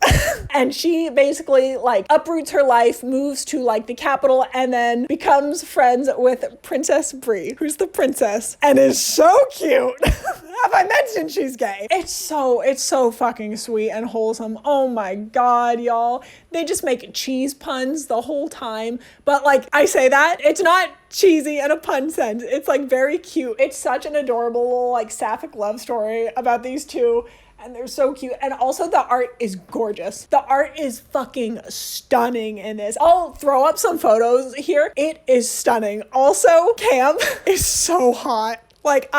And she basically like uproots her life, moves to like the capital, and then becomes friends with Princess Brie, who's the princess and is so cute. Have I mentioned she's gay? It's so fucking sweet and wholesome. Oh my God, y'all. They just make cheese puns the whole time. But like, I say that, it's not cheesy in a pun sense. It's like very cute. It's such an adorable little like sapphic love story about these two. And they're so cute. And also the art is gorgeous. The art is fucking stunning in this. I'll throw up some photos here. It is stunning. Also, Cam is so hot. Like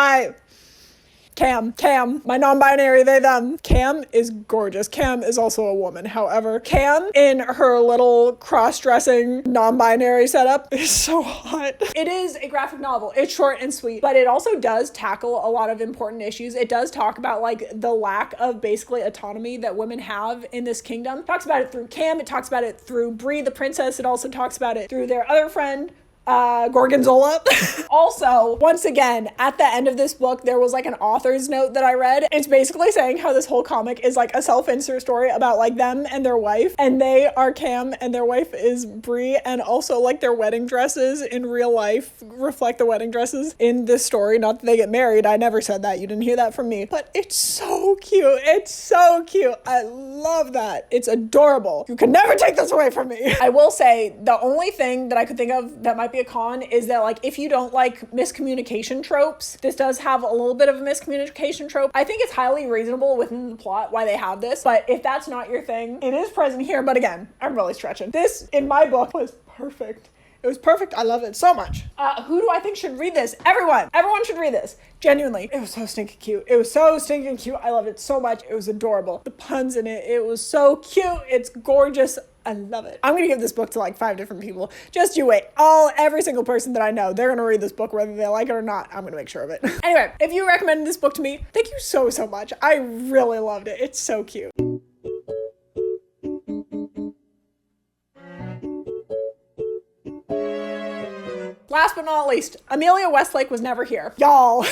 Cam, my non-binary, they, them. Cam is gorgeous. Cam is also a woman. However, Cam in her little cross-dressing non-binary setup is so hot. It is a graphic novel. It's short and sweet, but it also does tackle a lot of important issues. It does talk about like the lack of basically autonomy that women have in this kingdom. It talks about it through Cam. It talks about it through Brie, the princess. It also talks about it through their other friend, Gorgonzola. Also, once again, at the end of this book, there was like an author's note that I read. It's basically saying how this whole comic is like a self-insert story about like them and their wife, and they are Cam and their wife is Brie, and also like their wedding dresses in real life reflect the wedding dresses in this story. Not that they get married. I never said that. You didn't hear that from me. But it's so cute. It's so cute. I love that. It's adorable. You can never take this away from me. I will say the only thing that I could think of that might be a con is that like if you don't like miscommunication tropes, this does have a little bit of a miscommunication trope. I think it's highly reasonable within the plot why they have this, but if that's not your thing, it is present here. But again, I'm really stretching. This in my book was perfect. It was perfect. I love it so much. Who do I think should read this? Everyone should read this. Genuinely. It was so stinking cute. It was so stinking cute. I loved it so much. It was adorable. The puns in it. It was so cute. It's gorgeous. I love it. I'm gonna give this book to like 5 different people. Just you wait. Every single person that I know, they're gonna read this book whether they like it or not. I'm gonna make sure of it. Anyway, if you recommended this book to me, thank you so much. I really loved it. It's so cute. Last but not least, Amelia Westlake was never here. Y'all,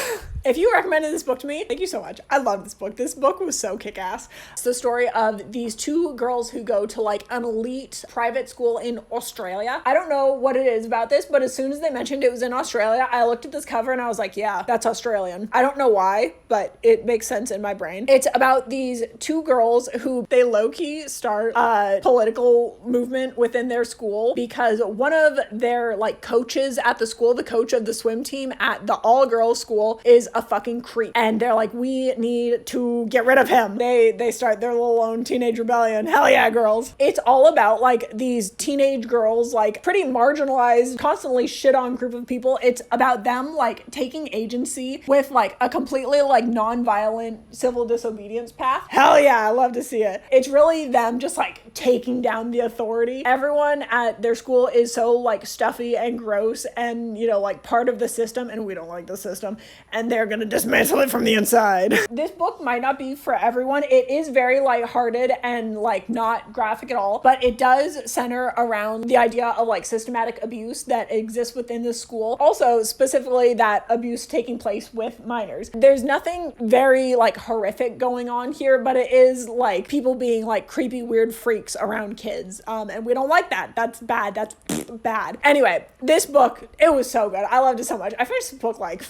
If you recommended this book to me, thank you so much. I love this book. This book was so kick-ass. It's the story of these two girls who go to like an elite private school in Australia. I don't know what it is about this, but as soon as they mentioned it was in Australia, I looked at this cover and I was like, yeah, that's Australian. I don't know why, but it makes sense in my brain. It's about these two girls who they low-key start a political movement within their school because one of their like coaches at the school, the coach of the swim team at the all-girls school, is a fucking creep. And they're like, we need to get rid of him. They start their little own teenage rebellion. Hell yeah, girls. It's all about like these teenage girls, like pretty marginalized, constantly shit on group of people. It's about them like taking agency with like a completely like non-violent civil disobedience path. Hell yeah, I love to see it. It's really them just like taking down the authority. Everyone at their school is so like stuffy and gross and, you know, like part of the system, and we don't like the system, and they're gonna dismantle it from the inside. This book might not be for everyone. It is very lighthearted and like not graphic at all, but it does center around the idea of like systematic abuse that exists within the school. Also, specifically that abuse taking place with minors. There's nothing very like horrific going on here, but it is like people being like creepy, weird freaks around kids. And we don't like that. That's bad. That's bad. Anyway, this book, it was so good. I loved it so much. I finished the book like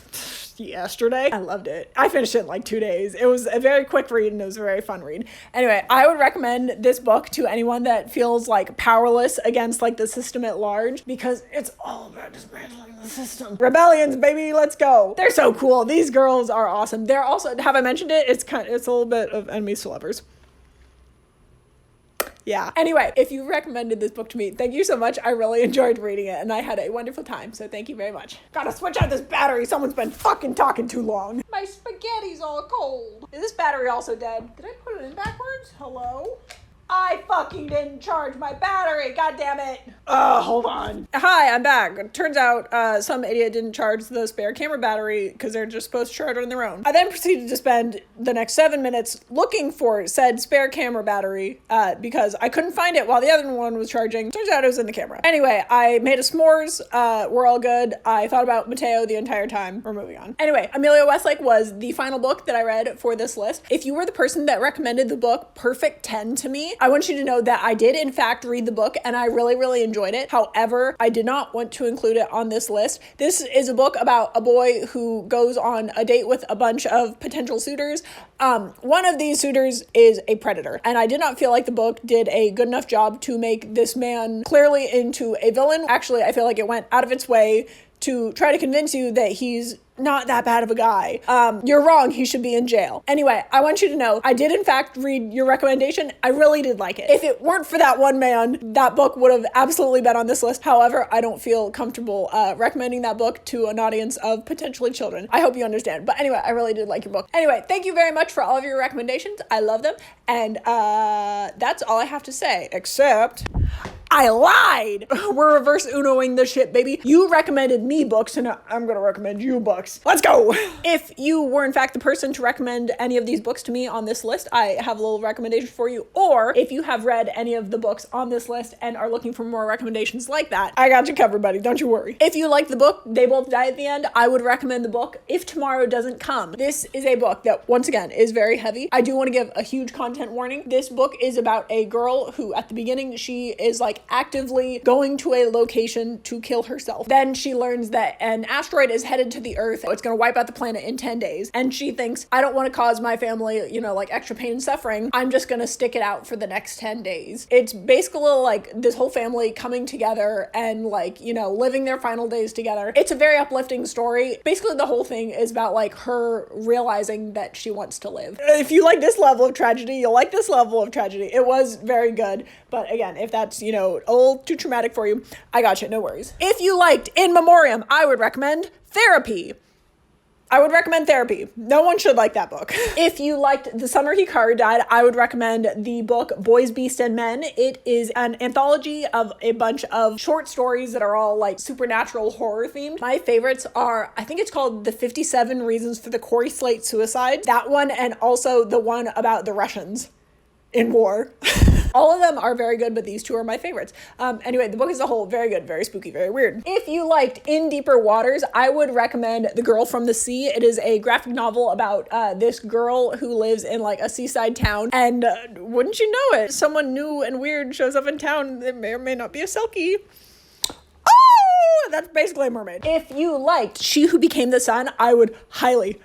yesterday. I loved it. I finished it in like 2 days. It was a very quick read and it was a very fun read. Anyway, I would recommend this book to anyone that feels like powerless against like the system at large, because it's all about dismantling the system. Rebellions, baby, let's go. They're so cool. These girls are awesome. They're also, have I mentioned it? It's a little bit of enemies to lovers. Yeah. Anyway, if you recommended this book to me, thank you so much. I really enjoyed reading it and I had a wonderful time. So thank you very much. Gotta switch out this battery. Someone's been fucking talking too long. My spaghetti's all cold. Is this battery also dead? Did I put it in backwards? Hello? I fucking didn't charge my battery. God damn it. Hold on. Hi, I'm back. Turns out some idiot didn't charge the spare camera battery because they're just supposed to charge on their own. I then proceeded to spend the next 7 minutes looking for said spare camera battery because I couldn't find it while the other one was charging. Turns out it was in the camera. Anyway, I made a s'mores. We're all good. I thought about Mateo the entire time. We're moving on. Anyway, Amelia Westlake was the final book that I read for this list. If you were the person that recommended the book Perfect 10 to me, I want you to know that I did in fact read the book and I really, really enjoyed it. However, I did not want to include it on this list. This is a book about a boy who goes on a date with a bunch of potential suitors. One of these suitors is a predator, and I did not feel like the book did a good enough job to make this man clearly into a villain. Actually, I feel like it went out of its way to try to convince you that he's not that bad of a guy. You're wrong. He should be in jail. Anyway, I want you to know I did in fact read your recommendation. I really did like it. If it weren't for that one man, that book would have absolutely been on this list. However, I don't feel comfortable recommending that book to an audience of potentially children. I hope you understand. But anyway, I really did like your book. Anyway, thank you very much for all of your recommendations. I love them. And that's all I have to say, except I lied. We're reverse Unoing this shit, baby. You recommended me books, and I'm gonna recommend you books. Let's go. If you were in fact the person to recommend any of these books to me on this list, I have a little recommendation for you. Or if you have read any of the books on this list and are looking for more recommendations like that, I got you covered, buddy. Don't you worry. If you like the book, They Both Die at the End, I would recommend the book If Tomorrow Doesn't Come. This is a book that, once again, is very heavy. I do want to give a huge content warning. This book is about a girl who, at the beginning, she is like actively going to a location to kill herself. Then she learns that an asteroid is headed to the Earth. It's going to wipe out the planet in 10 days. And she thinks, I don't want to cause my family, you know, like extra pain and suffering. I'm just going to stick it out for the next 10 days. It's basically like this whole family coming together and like, you know, living their final days together. It's a very uplifting story. Basically, the whole thing is about like her realizing that she wants to live. If you like this level of tragedy, you'll like this level of tragedy. It was very good. But again, if that's, you know, a little too traumatic for you, I got you, no worries. If you liked In Memoriam, I would recommend Therapy. I would recommend Therapy. No one should like that book. If you liked The Summer Hikaru Died, I would recommend the book Boys, Beasts, and Men. It is an anthology of a bunch of short stories that are all like supernatural horror themed. My favorites are, I think it's called The 57 Reasons for the Corey Slate Suicide. That one, and also the one about the Russians in war. All of them are very good, but these two are my favorites. Anyway, the book as a whole, very good, very spooky, very weird. If you liked In Deeper Waters, I would recommend The Girl from the Sea. It is a graphic novel about this girl who lives in like a seaside town, and wouldn't you know it, someone new and weird shows up in town that may or may not be a Selkie. Oh, that's basically a mermaid. If you liked She Who Became the Sun, I would highly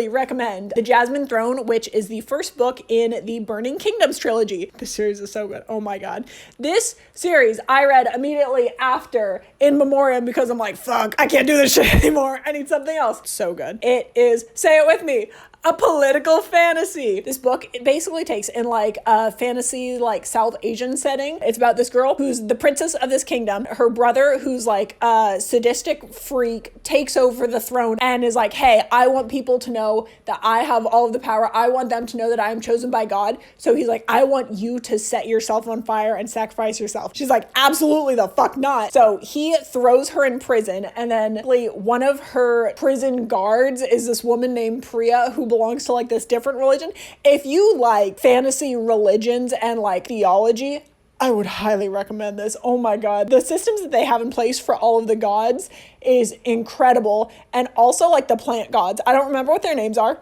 recommend The Jasmine Throne, which is the first book in the Burning Kingdoms trilogy. This series is so good. Oh my god. This series I read immediately after In Memoriam because I'm like, fuck, I can't do this shit anymore. I need something else. So good. It is, say it with me, a political fantasy. This book, it basically takes in like a fantasy, like South Asian setting. It's about this girl who's the princess of this kingdom. Her brother, who's like a sadistic freak, takes over the throne and is like, hey, I want people to know that I have all of the power. I want them to know that I am chosen by God. So he's like, I want you to set yourself on fire and sacrifice yourself. She's like, absolutely the fuck not. So he throws her in prison, and then one of her prison guards is this woman named Priya who belongs to like this different religion. If you like fantasy religions and like theology, I would highly recommend this. Oh my god. The systems that they have in place for all of the gods is incredible. And also like the plant gods, I don't remember what their names are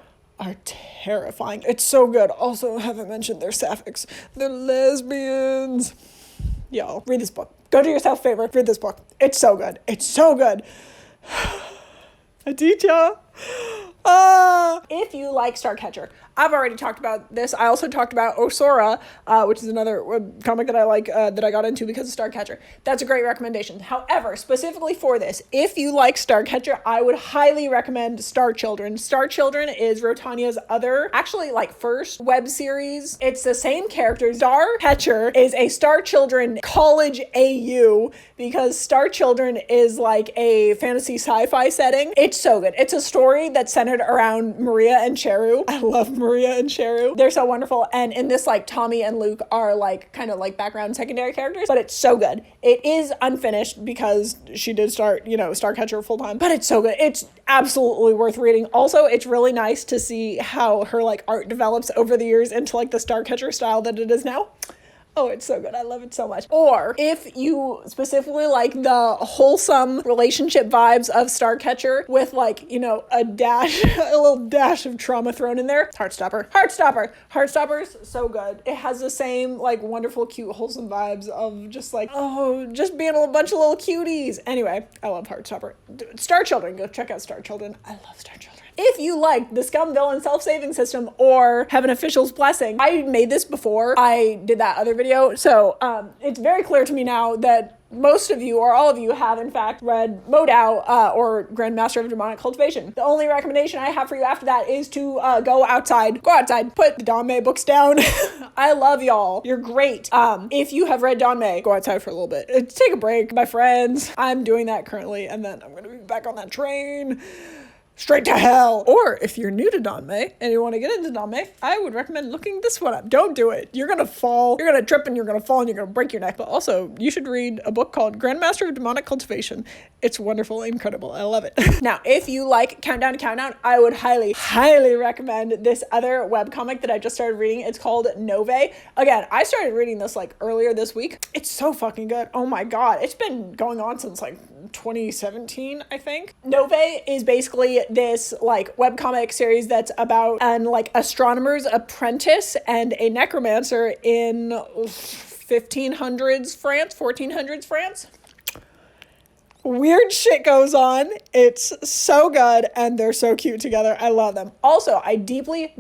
terrifying. It's so good. Also, haven't mentioned their sapphics. They're lesbians. Yo, read this book. Go do yourself a favor. Read this book. It's so good. It's so good. Aditya. If you like Starcatcher, I've already talked about this. I also talked about Osora, which is another comic that I like, that I got into because of Starcatcher. That's a great recommendation. However, specifically for this, if you like Starcatcher, I would highly recommend Star Children. Star Children is Rotania's other, actually like first web series. It's the same characters. Starcatcher is a Star Children college AU because Star Children is like a fantasy sci-fi setting. It's so good. It's a story that's centered around Maria and Cheru. I love Maria and Cheru. They're so wonderful. And in this, like, Tommy and Luke are like kind of like background secondary characters, but it's so good. It is unfinished because she did start, Starcatcher full time, but it's so good. It's absolutely worth reading. Also, it's really nice to see how her like art develops over the years into like the Starcatcher style that it is now. Oh, it's so good. I love it so much. Or if you specifically like the wholesome relationship vibes of Starcatcher with like, a little dash of trauma thrown in there, Heartstopper's so good. It has the same like wonderful, cute, wholesome vibes of just like, just being a bunch of little cuties. Anyway, I love Heartstopper. Star Children, go check out Star Children. I love Star Children. If you like the Scum Villain self-saving system or have an official's blessing, I made this before I did that other video. So it's very clear to me now that most of you or all of you have in fact read Modao or Grandmaster of Demonic Cultivation. The only recommendation I have for you after that is to go outside, put the Danmei books down. I love y'all. You're great. If you have read Danmei, go outside for a little bit. Take a break, my friends. I'm doing that currently, and then I'm going to be back on that train. Straight to hell. Or if you're new to Danmei and you want to get into Danmei, I would recommend looking this one up. Don't do it. You're going to fall. You're going to trip and you're going to fall and you're going to break your neck. But also, you should read a book called Grandmaster of Demonic Cultivation. It's wonderful, incredible. I love it. Now, if you like Countdown to Countdown, I would highly recommend this other webcomic that I just started reading. It's called Nove. Again, I started reading this like earlier this week. It's so fucking good. Oh my god. It's been going on since like 2017, I think. Nove is basically this like webcomic series that's about an like astronomer's apprentice and a necromancer in 1400s France. Weird shit goes on. It's so good and they're so cute together. I love them. Also, I deeply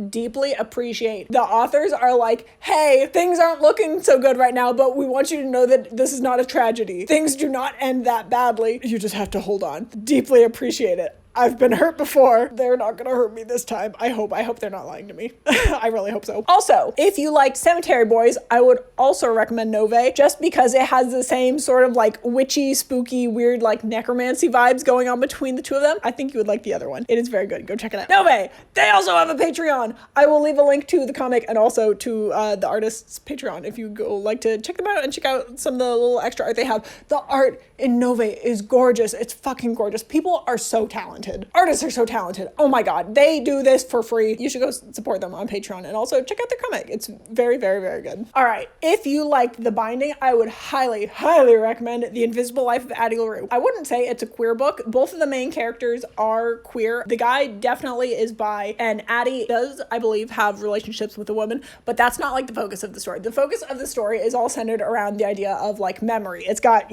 appreciate the authors are like, hey, things aren't looking so good right now, but we want you to know that this is not a tragedy. Things do not end that badly. You just have to hold on. Deeply appreciate it. I've been hurt before. They're not gonna hurt me this time. I hope they're not lying to me. I really hope so. Also, if you liked Cemetery Boys, I would also recommend Nove, just because it has the same sort of like witchy, spooky, weird like necromancy vibes going on between the two of them. I think you would like the other one. It is very good. Go check it out. Nove! They also have a Patreon. I will leave a link to the comic and also to the artist's Patreon if you go like to check them out and check out some of the little extra art they have. The art in Nove is gorgeous. It's fucking gorgeous. People are so talented. talented. Artists are so talented. Oh my God. They do this for free. You should go support them on Patreon, and also check out their comic. It's very, very, very good. All right. If you liked The Binding, I would highly, highly recommend The Invisible Life of Addie LaRue. I wouldn't say it's a queer book. Both of the main characters are queer. The guy definitely is bi, and Addie does, I believe, have relationships with a woman, but that's not like the focus of the story. The focus of the story is all centered around the idea of like memory. It's got,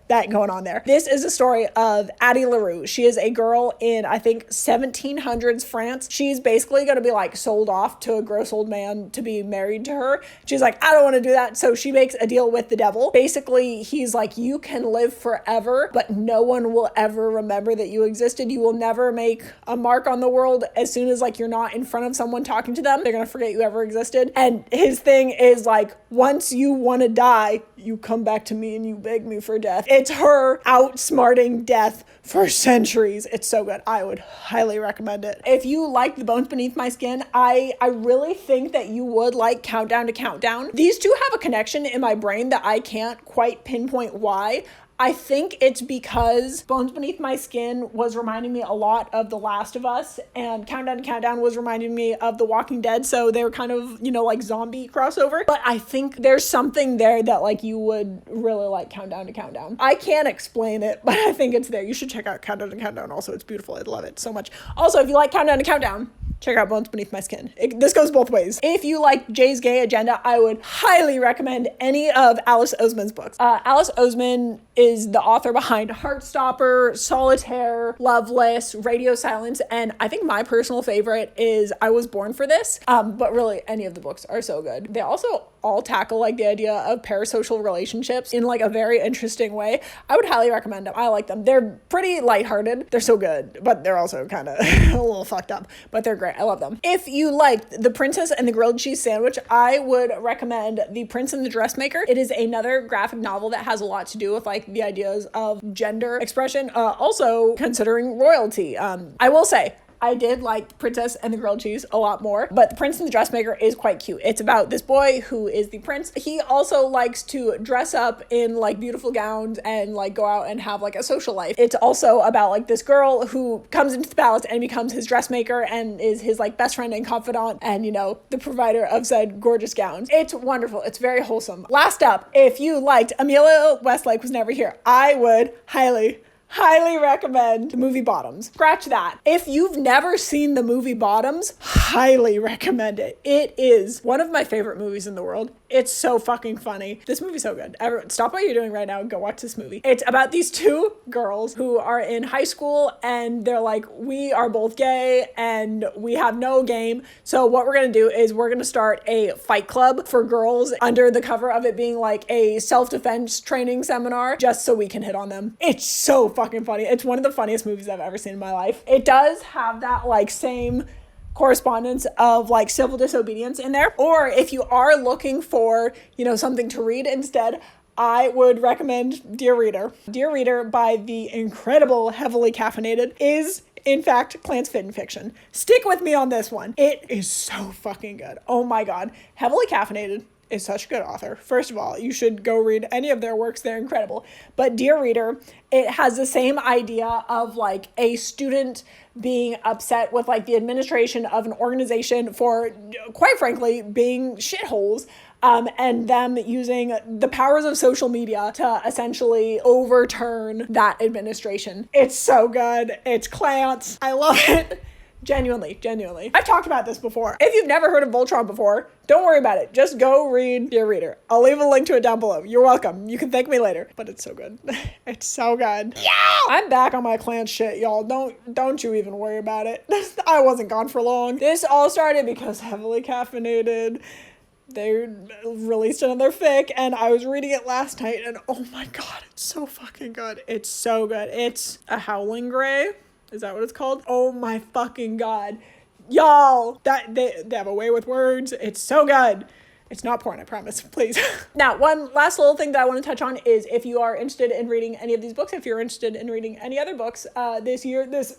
that going on there. This is a story of Addie LaRue. She is a girl in, I think, 1700s France. She's basically going to be like sold off to a gross old man to be married to her. She's like, I don't want to do that. So she makes a deal with the devil. Basically, he's like, you can live forever, but no one will ever remember that you existed. You will never make a mark on the world. As soon as like you're not in front of someone talking to them, they're going to forget you ever existed. And his thing is like, once you want to die, you come back to me and you beg me for death. It's her outsmarting death for centuries. It's so good. I would highly recommend it. If you like The Bones Beneath My Skin, I really think that you would like Countdown to Countdown. These two have a connection in my brain that I can't quite pinpoint why. I think it's because Bones Beneath My Skin was reminding me a lot of The Last of Us, and Countdown to Countdown was reminding me of The Walking Dead, so they were kind of, like zombie crossover. But I think there's something there that like you would really like Countdown to Countdown. I can't explain it, but I think it's there. You should check out Countdown to Countdown also. It's beautiful. I love it so much. Also, if you like Countdown to Countdown, check out Bones Beneath My Skin. This goes both ways. If you like Jay's Gay Agenda, I would highly recommend any of Alice Oseman's books. Alice Oseman is the author behind Heartstopper, Solitaire, Loveless, Radio Silence, and I think my personal favorite is I Was Born for This. But really, any of the books are so good. They also all tackle like the idea of parasocial relationships in like a very interesting way. I would highly recommend them. I like them. They're pretty lighthearted. They're so good, but they're also kind of a little fucked up, but they're great. I love them. If you liked The Princess and the Grilled Cheese Sandwich, I would recommend The Prince and the Dressmaker. It is another graphic novel that has a lot to do with like the ideas of gender expression, also considering royalty. I will say, I did like Princess and the Grilled Cheese a lot more, but The Prince and the Dressmaker is quite cute. It's about this boy who is the prince. He also likes to dress up in like beautiful gowns and like go out and have like a social life. It's also about like this girl who comes into the palace and becomes his dressmaker and is his like best friend and confidant and the provider of said gorgeous gowns. It's wonderful. It's very wholesome. Last up, if you liked Amelia Westlake Was Never Here, I would highly recommend the movie Bottoms. Scratch that. If you've never seen the movie Bottoms, highly recommend it. It is one of my favorite movies in the world. It's so fucking funny. This movie's so good. Everyone, stop what you're doing right now and go watch this movie. It's about these two girls who are in high school and they're like, we are both gay and we have no game. So what we're gonna do is we're gonna start a fight club for girls under the cover of it being like a self-defense training seminar just so we can hit on them. It's so fucking funny. It's one of the funniest movies I've ever seen in my life. It does have that like same correspondence of like civil disobedience in there. Or if you are looking for, something to read instead, I would recommend Dear Reader. Dear Reader by the incredible Heavily Caffeinated is in fact Clance Fit and Fiction. Stick with me on this one. It is so fucking good. Oh my God. Heavily Caffeinated is such a good author. First of all, you should go read any of their works. They're incredible. But Dear Reader, it has the same idea of like a student being upset with like the administration of an organization for, quite frankly, being shitholes. And them using the powers of social media to essentially overturn that administration. It's so good. It's Clance. I love it. Genuinely. I've talked about this before. If you've never heard of Voltron before, don't worry about it. Just go read Dear Reader. I'll leave a link to it down below. You're welcome. You can thank me later. But it's so good. It's so good. Yeah! I'm back on my Clance shit, y'all. Don't you even worry about it. I wasn't gone for long. This all started because Heavily Caffeinated, they released another fic and I was reading it last night and oh my God, it's so fucking good. It's so good. It's A Howling Gray. Is that what it's called? Oh my fucking God. Y'all, that they have a way with words. It's so good. It's not porn, I promise, please. Now, one last little thing that I want to touch on is if you are interested in reading any of these books, if you're interested in reading any other books this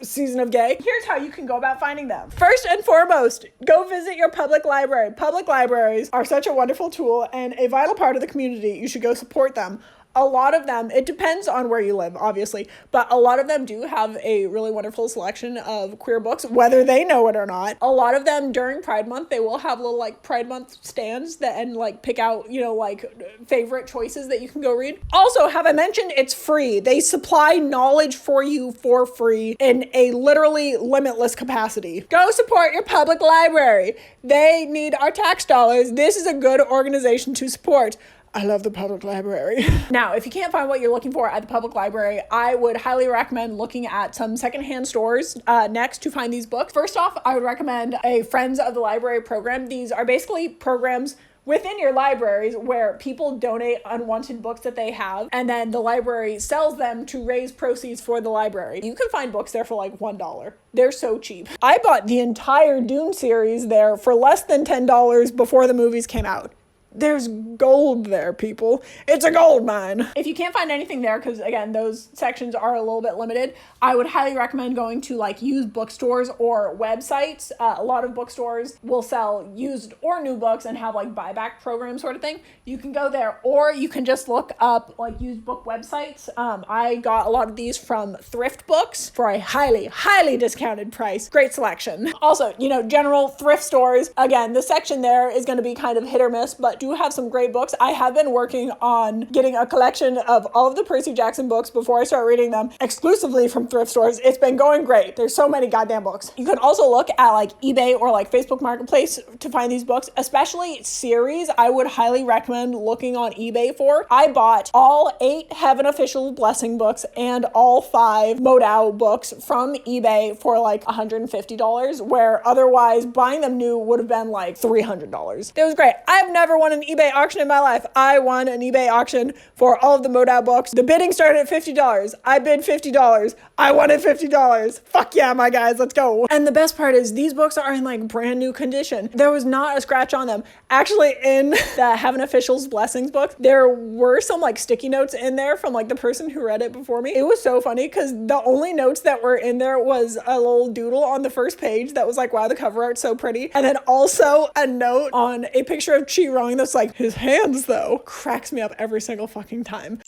season of gay, here's how you can go about finding them. First and foremost, go visit your public library. Public libraries are such a wonderful tool and a vital part of the community. You should go support them. a lot of them, it depends on where you live, obviously, but a lot of them do have a really wonderful selection of queer books, whether they know it or not. A lot of them during Pride Month, they will have little like Pride Month stands that and like pick out, you know, like favorite choices that you can go read. Also, have I mentioned it's free? They supply knowledge for you for free in a literally limitless capacity. Go support your public library. They need our tax dollars. This is a good organization to support. I love the public library. Now, if you can't find what you're looking for at the public library, I would highly recommend looking at some secondhand stores next to find these books. First off, I would recommend a Friends of the Library program. These are basically programs within your libraries where people donate unwanted books that they have, and then the library sells them to raise proceeds for the library. You can find books there for like $1. They're so cheap. I bought the entire Dune series there for less than $10 before the movies came out. There's gold there, people. It's a gold mine. If you can't find anything there, because again, those sections are a little bit limited, I would highly recommend going to like used bookstores or websites. A lot of bookstores will sell used or new books and have like buyback program sort of thing. You can go there, or you can just look up like used book websites. I got a lot of these from thrift books for a highly, highly discounted price. Great selection. Also, you know, general thrift stores, again, the section there is going to be kind of hit or miss, but do have some great books. I have been working on getting a collection of all of the Percy Jackson books before I start reading them exclusively from thrift stores. It's been going great. There's so many goddamn books. You can also look at like eBay or like Facebook Marketplace to find these books, especially series. I would highly recommend looking on eBay for. I bought all 8 Heaven Official Blessing books and all 5 Modao books from eBay for like $150, where otherwise buying them new would have been like $300. It was great. I've never won an eBay auction in my life. I won an eBay auction for all of the Modao books. The bidding started at $50. I bid $50. I won at $50. Fuck yeah, my guys, let's go. And the best part is these books are in like brand new condition. There was not a scratch on them. Actually, in the Heaven Official's Blessings book, there were some like sticky notes in there from like the person who read it before me. It was so funny because the only notes that were in there was a little doodle on the first page that was like, wow, the cover art's so pretty. And then also a note on a picture of Chi Rong that's like, his hands though. Cracks me up every single fucking time.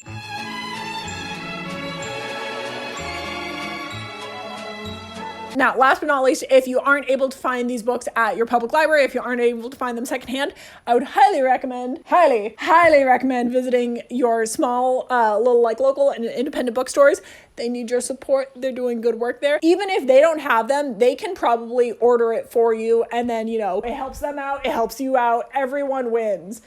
Now, last but not least, if you aren't able to find these books at your public library, if you aren't able to find them secondhand, I would highly recommend visiting your small, little like local and independent bookstores. They need your support. They're doing good work there. Even if they don't have them, they can probably order it for you. And then, you know, it helps them out. It helps you out. Everyone wins.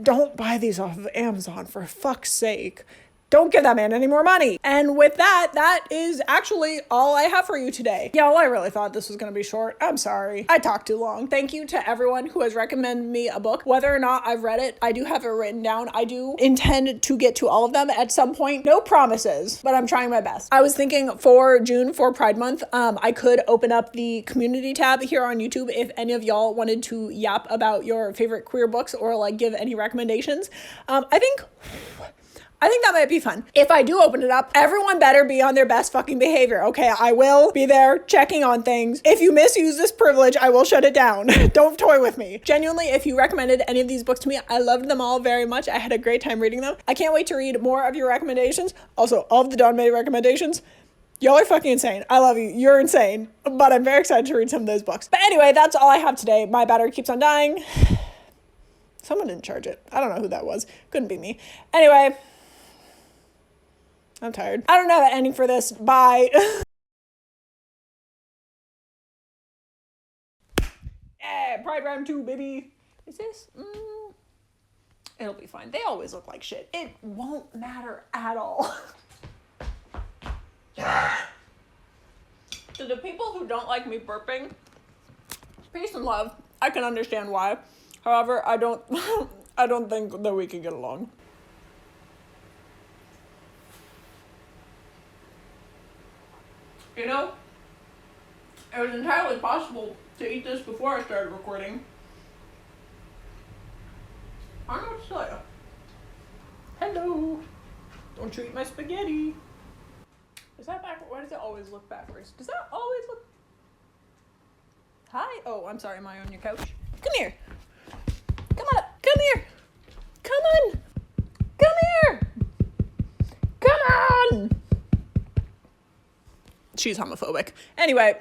Don't buy these off of Amazon, for fuck's sake. Don't give that man any more money. And with that, that is actually all I have for you today. Y'all, I really thought this was gonna be short. I'm sorry. I talked too long. Thank you to everyone who has recommended me a book. Whether or not I've read it, I do have it written down. I do intend to get to all of them at some point. No promises, but I'm trying my best. I was thinking for June, for Pride Month, I could open up the community tab here on YouTube if any of y'all wanted to yap about your favorite queer books or like give any recommendations. I think that might be fun. If I do open it up, everyone better be on their best fucking behavior, okay? I will be there checking on things. If you misuse this privilege, I will shut it down. Don't toy with me. Genuinely, if you recommended any of these books to me, I loved them all very much. I had a great time reading them. I can't wait to read more of your recommendations. Also, all of the Dawn May recommendations. Y'all are fucking insane. I love you. You're insane. But I'm very excited to read some of those books. But anyway, that's all I have today. My battery keeps on dying. Someone didn't charge it. I don't know who that was. Couldn't be me. Anyway, I'm tired. I don't know the ending for this. Bye. Yeah, Pride Round 2, baby. Is this? It'll be fine. They always look like shit. It won't matter at all. To the people who don't like me burping, peace and love. I can understand why. However, I don't think that we can get along. You know, it was entirely possible to eat this before I started recording. I don't know what to tell you. Hello. Don't you eat my spaghetti. Is that backward? Why does it always look backwards? Does that always look... Hi. Oh, I'm sorry. Am I on your couch? Come here. Come up. Come here. Come on. Come here. she's homophobic. Anyway,